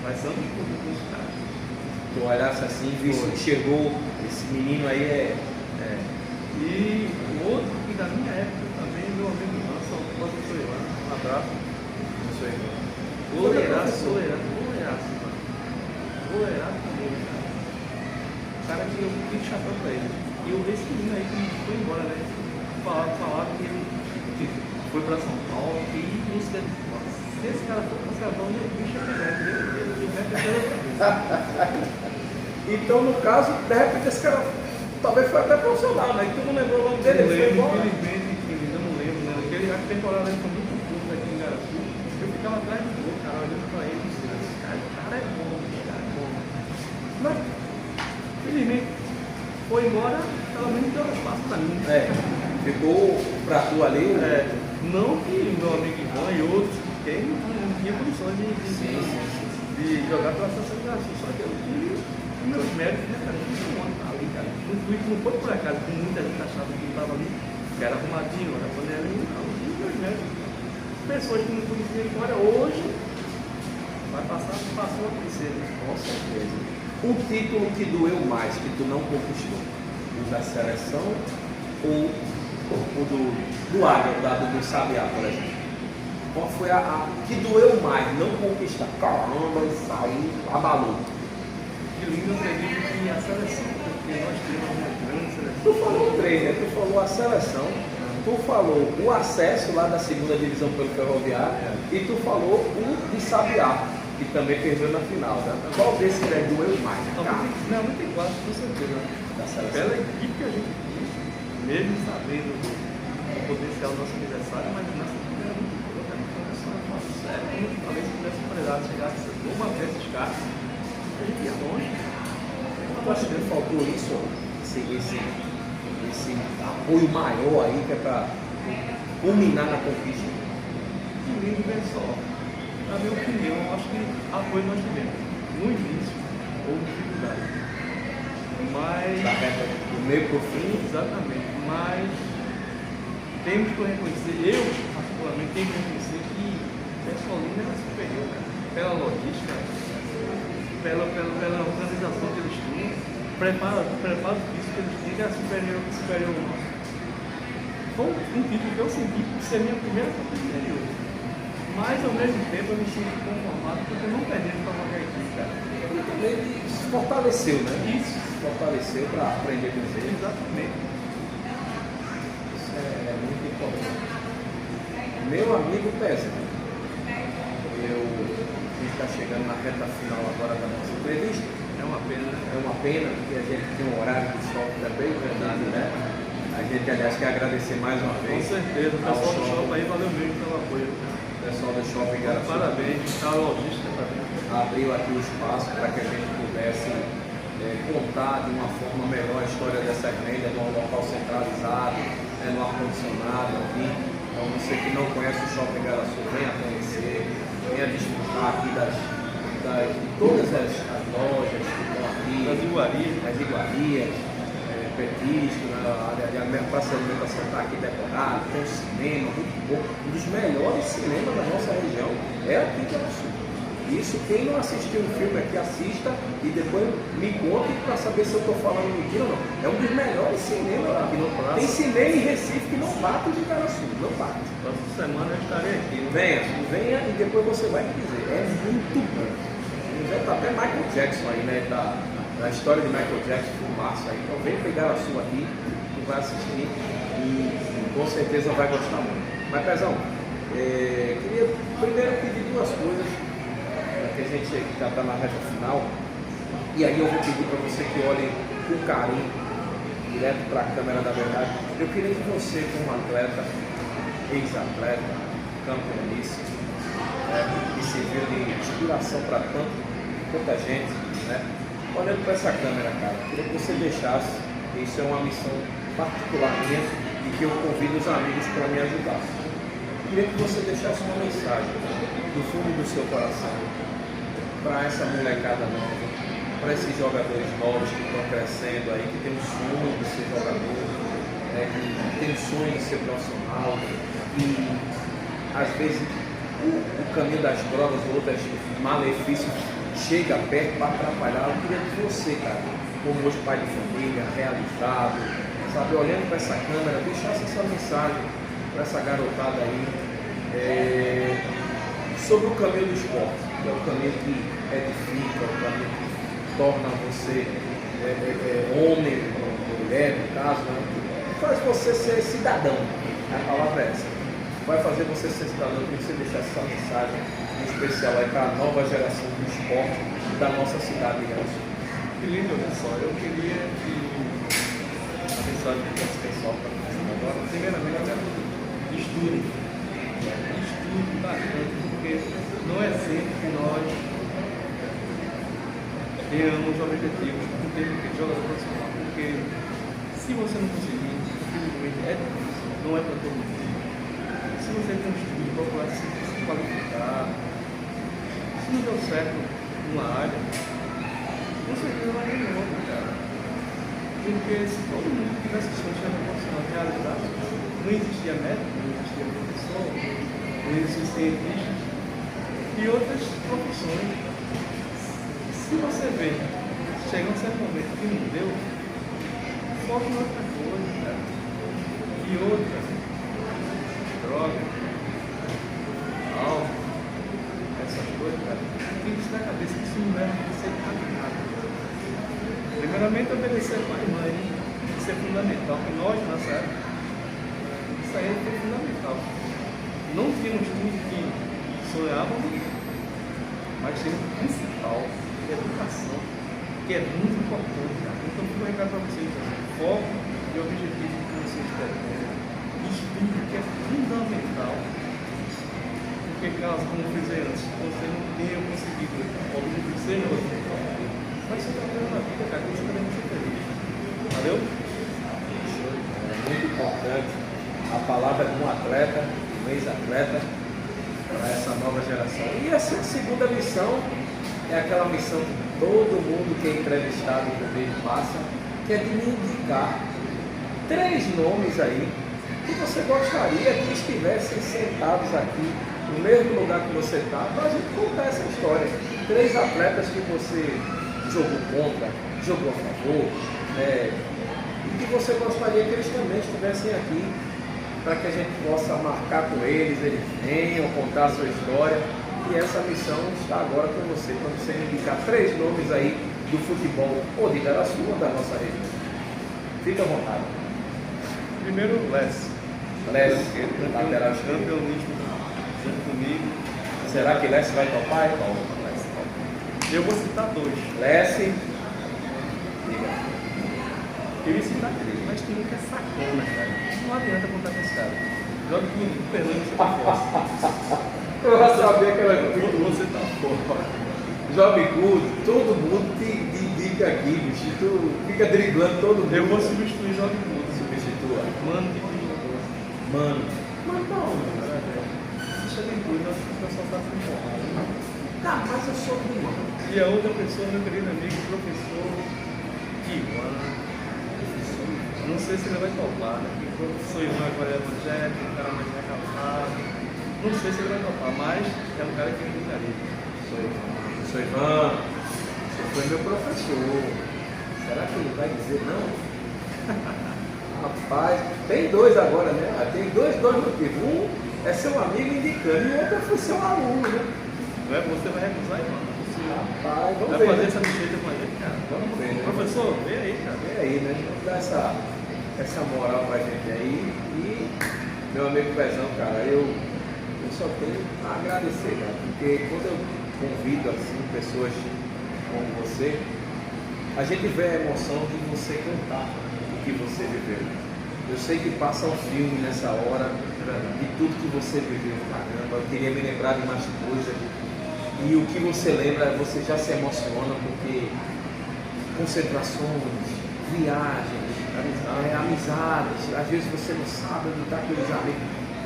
vai ser um pouco com os caras. Tu olhasse assim, visto que chegou, esse menino aí E o outro que da minha época também, meu amigo Manso, o professor Ivan, um abraço. não sei. Goleiraço, mano. Goleiraço também, cara. O cara que eu fiquei chapéu pra ele. E esse menino aí que foi embora, né? Falaram que ele foi pra São Paulo e música de fora. Se esse cara for pra São Paulo, ele bicho é melhor, entendeu? Então, no caso, de repente, esse cara talvez foi até profissional, né? Tu não lembrou o nome dele, ele foi embora. Infelizmente, eu não lembro, né? Porque a temporada foi muito curta aqui em Igaraçu. Eu ficava atrás do gol, cara, olhando pra ele e disse, esse cara é bom, esse cara é bom. Mas, infelizmente, foi embora, pelo menos deu espaço pra mim. Ficou pra tu ali. Não que meu amigo Ivan e outros que tem, não tinha condições de jogar pela seleção de Igaraçu. Só que eu tive meus méritos, né, cara? Eu tinha um ano ali, cara. Não foi por acaso, como muita gente achava que estava ali, que era arrumadinho, era panelinho, não. Eu tive meus méritos. Pessoas que não conheciam a história hoje, passou a conhecer, né? Com certeza. Um título que doeu mais, que tu não conquistou? O da seleção ou o do Águia, do Sabiá, por exemplo? Qual foi a que doeu mais, não conquistar? Caramba, isso aí abalou. Que lindo, eu acredito que a seleção, porque nós temos uma grande seleção. Tu falou três, né? Tu falou a seleção, tu falou o acesso lá da segunda divisão pelo Ferroviário e tu falou o de Sabiá, que também perdeu na final. Né? Qual desses doeu mais? Não, não tem quase, com certeza. Da seleção. Pela equipe que a gente tinha, mesmo sabendo do potencial do nosso adversário, mas nessa equipe era muito boa, cara. Então, sério, como eu falei, se tivesse qualidade, chegasse uma vez esses caras, a gente ia longe. Eu acho que faltou isso, esse apoio maior aí, que é para culminar na conquista. Que lindo, vem só. Na minha opinião, eu acho que apoio nós tivemos. No início, houve dificuldade. Mas. Da reta do meio pro fim. Exatamente. Mas temos que reconhecer, eu particularmente tenho que reconhecer que Petrolina era superior, cara. Pela logística, pela organização que eles tinham, preparo físico que eles tinham, que era superior ao nosso. Foi um título que eu senti por ser minha primeira Copa Interior. Mas ao mesmo tempo eu me sinto conformado porque eu não perdi para qualquer equipe, cara. Ele também se fortaleceu, né? Isso. Se fortaleceu para aprender com ele. Exatamente. Isso é muito importante. Meu amigo Pezão, a gente está chegando na reta final agora da nossa entrevista. É uma pena, né? É uma pena, porque a gente tem um horário de sol também, verdade, né? A gente, aliás, quer agradecer mais uma vez. Com certeza, o pessoal do shopping aí valeu mesmo pelo apoio. pessoal do Shopping Igaraçu Parabéns, a logística também. abriu aqui o espaço para que a gente pudesse contar de uma forma melhor a história dessa renda, num local centralizado, no ar-condicionado aqui. Então você que não conhece o Shopping Igaraçu, venha conhecer, venha desfrutar aqui de todas as lojas que estão aqui, as iguarias, petisco, a praça de alimentação está aqui decorada, tem um cinema muito bom, um dos melhores cinemas da nossa região é aqui em Igaraçu. Isso, quem não assistiu um filme aqui, assista e depois me conte para saber se eu estou falando mentira ou não. É um dos melhores cinemas aqui. Tem cinema em Recife que não bate de Igaraçu, não bate. Próxima semana eu estarei aqui. Venha e depois você vai me dizer. É muito bom. Já tá até Michael Jackson aí, né? Na história de Michael Jackson, fumaça aí. Então vem pegar a sua aqui, tu vai assistir e com certeza vai gostar muito. Mas, Pezão, queria primeiro pedir duas coisas. Que a gente já está na reta final, e aí eu vou pedir para você que olhe com carinho, direto para a câmera da verdade. Eu queria que você, como atleta, ex-atleta, campeoníssimo, que serviu de inspiração para tanta gente, né? Olhando para essa câmera, cara, eu queria que você deixasse, isso é uma missão particular minha, e que eu convido os amigos para me ajudar. Eu queria que você deixasse uma mensagem do fundo do seu coração, para essa molecada nova, para esses jogadores novos que estão crescendo aí, que tem um sonho de ser jogador, que tem um sonho de ser profissional, e às vezes o caminho das drogas ou outros malefícios chega perto para atrapalhar. Eu queria que você, cara, como hoje pai de família, realizado, sabe, olhando para essa câmera, deixasse essa mensagem para essa garotada aí, sobre o caminho do esporte, que é o caminho que edifica, o caminho que torna você homem, mulher, no caso, né? Faz você ser cidadão, a palavra é essa. Vai fazer você ser cidadão, que você deixar essa mensagem especial aí para a nova geração do esporte da nossa cidade de Igaraçu. Que lindo, pessoal. Eu queria que a mensagem que esse pessoal está fazendo agora, primeiramente, estude bastante, porque não é sempre que nós tenhamos objetivos em termos de jogador profissional, porque se você não conseguir, infelizmente é difícil, não é para todo mundo. Se você tem um estudo, procurar se qualificar, se não deu certo numa área, com certeza vai ter outra, cara. Porque se todo mundo tivesse sonho de ser profissional de realidade, não existia médico, não existia professor, não existia cientista e outras profissões. Se você vê, chega um certo momento que não deu, foca em outra coisa, cara. E outra, droga, álcool, essas coisas, cara, tem que estar na cabeça que isso não deve ser nada. Primeiramente, obedecer pai e mãe, isso é fundamental, porque nós, nessa época, isso aí foi fundamental. Não tínhamos tudo que sonhávamos, mas tínhamos o principal, que é a educação, que é muito importante, cara. Então, vou recado para vocês, foco e objetivo que vocês pretendem. Estudo, que é fundamental. Porque caso, como eu fiz antes, você não tenha conseguido o objetivo de ser jogador, mas você está vendo na vida, cara, você também ser feliz. Valeu? É muito importante a palavra de um atleta, de um ex-atleta, para essa nova geração. E essa segunda missão é aquela missão que todo mundo que é entrevistado comigo passa, que é de me indicar 3 nomes aí que você gostaria que estivessem sentados aqui no mesmo lugar que você está, para a gente contar essa história. 3 atletas que você jogou contra, jogou a favor, e que você gostaria que eles também estivessem aqui, para que a gente possa marcar com eles venham contar a sua história. E essa missão está agora com você, para você indicar 3 nomes aí do futebol, ou de Igaraçu, ou da nossa região. Fique à vontade. Primeiro, Les, lateral esquerdo. campeonismo junto comigo. Será que Lesse vai topar? Eu vou citar 2. Lesse. Diga. Eu ia citar 3, mas tem um que é sacana, cara. Não adianta contar com esse cara. Joga comigo, Fernando, você tá forte. Eu já sabia que era Jovem Curto. Você tá fora. Jovem Curto, todo mundo te indica aqui, bicho. Tu fica driblando todo mundo. Eu vou substituir Jovem Curto. Substitua. Mano de perigoso. Mano. Mano, tá onde? Você chega em tudo, acho que o pessoal tá com porrada. Tá, mas eu sou do mano. E a outra pessoa, meu querido amigo, professor Ivan. Não sei se ele vai topar, né? Porque o professor Ivan agora é evangélico, um cara mais recalcado. Não sei se ele vai topar, mas é um cara que me indicaria. Sou Ivan. Você foi meu professor. Será que ele vai dizer não? Rapaz, tem dois agora, né? Tem dois motivos. Um é seu amigo indicando e o outro foi seu aluno, né? Não é? Você vai recusar, Ivan? Rapaz, vamos Vai ver. fazer Né? essa mexida com a gente, cara. Vamos ver. Né? Professor, vem aí, cara. E aí, né? Vamos dar essa moral pra gente aí. E, meu amigo Pezão, cara, eu só tenho a agradecer, cara. Porque quando eu convido, assim, pessoas como você, a gente vê a emoção de você contar o que você viveu. Eu sei que passa um filme nessa hora de tudo que você viveu. Caramba, eu queria me lembrar de mais coisas. E o que você lembra, você já se emociona, porque concentrações, viagens, amizades, às vezes você não sabe onde está aqueles amigos.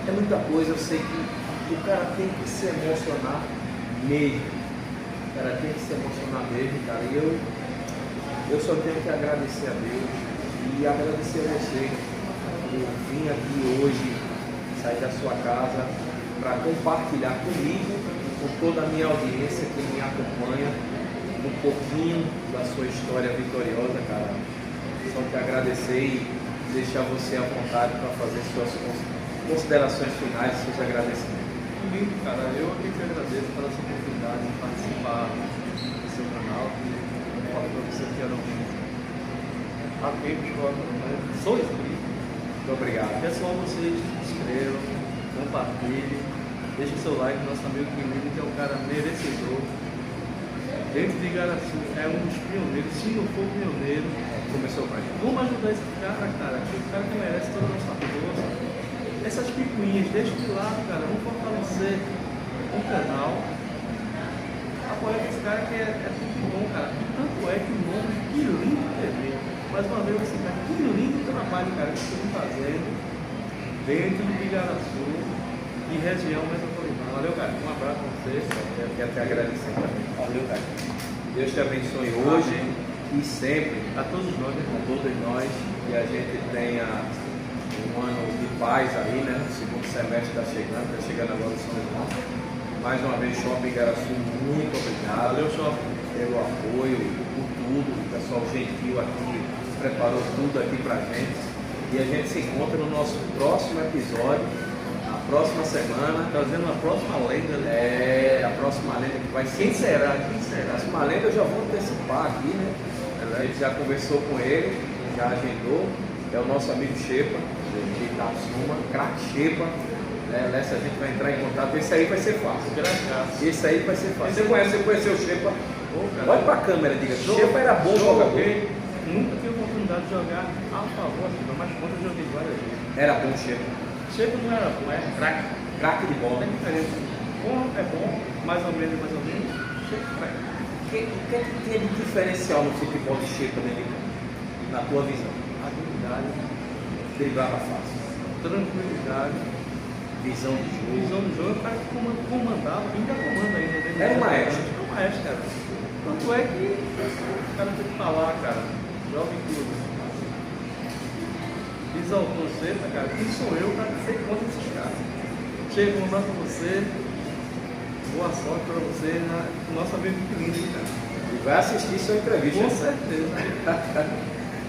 É muita coisa, eu sei que o cara tem que se emocionar mesmo. O cara tem que se emocionar mesmo, cara. E eu só tenho que agradecer a Deus e agradecer a você. Eu vim aqui hoje, sair da sua casa, para compartilhar comigo, com toda a minha audiência que me acompanha, um pouquinho da sua história vitoriosa, cara. Só te agradecer e deixar você à vontade para fazer suas considerações finais, seus agradecimentos. Lindo, cara. Eu aqui que agradeço pela sua oportunidade de participar do seu canal. Eu falo para você que era um sou inscrito. Muito obrigado. Pessoal, vocês se inscrevam, compartilhem, deixem seu like, nosso amigo Quilino, que é um cara merecedor. Dentro de Igaraçu, é um dos pioneiros, se não for pioneiro. Começou com a gente. Vamos ajudar esse cara, que o cara que merece toda a nossa força. Essas picuinhas, deixa de lado, cara, vamos fortalecer o canal. Apoiar esse cara que é tudo bom, cara. E tanto é que o nome Que Lindo TV. Mais uma vez, assim, cara, que lindo trabalho, cara, que vocês estão fazendo dentro do Igaraçu e região metropolitana. Valeu, cara. Um abraço pra vocês. Eu quero te agradecer também. Valeu, cara. Deus te abençoe hoje e sempre, A todos nós, né? a todos nós, que a gente tenha um ano de paz aí, né? O segundo semestre está chegando agora o São João. Mais uma vez, Shopping Igaraçu, muito obrigado. Valeu, Shopping. Pelo apoio, por tudo, o pessoal gentil aqui preparou tudo aqui pra gente. E a gente se encontra no nosso próximo episódio, na próxima semana. Trazendo a próxima lenda, né? A próxima lenda que vai ser. Quem será? Quem A será? próxima lenda eu já vou antecipar aqui, né? A gente já conversou com ele, já agendou. É o nosso amigo Shepa, de Itaçuma, craque Shepa. Nessa a gente vai entrar em contato. Esse aí vai ser fácil. Graças. Esse aí vai ser fácil. Você conheceu o Shepa? Cara. Olha pra câmera, diga. Shepa era bom jogador. Nunca tive a oportunidade de jogar a favor, mas contra eu joguei várias vezes. Era bom Shepa. Shepa não era bom, é craque. Craque de bola. Tem diferença. Bom é bom, mais ou menos, Shepa é craque. O que tinha de diferencial no futebol de Shepa, né, na tua visão? Habilidade, Driblava fácil. tranquilidade, Visão de jogo. visão do jogo, o cara que comandava, ainda comanda ainda. Né? Era um maestro. Era um maestro, cara. Tanto é que o cara tem que falar, cara, joga em tudo. Exaltou Shepa, cara, quem sou eu para ser contra esses caras? Chega, um abraço pra você, boa sorte pra você, nosso amigo Quilino, cara. E vai assistir sua entrevista. Com certeza.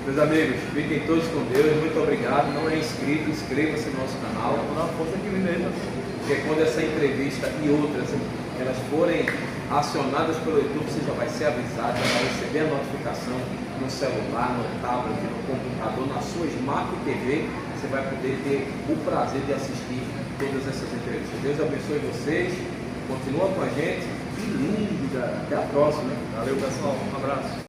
Meus amigos, fiquem todos com Deus, muito obrigado. Não é inscrito, inscreva-se no nosso canal. Vou dar uma força aqui mesmo. Porque quando essa entrevista e outras elas forem acionadas pelo YouTube, você já vai ser avisado, já vai receber a notificação no celular, no tablet, no computador, na sua Smart TV. Você vai poder ter o prazer de assistir todas essas entrevistas. Deus abençoe vocês, continua com a gente. Que lindo, até a próxima. Valeu, pessoal. Um abraço.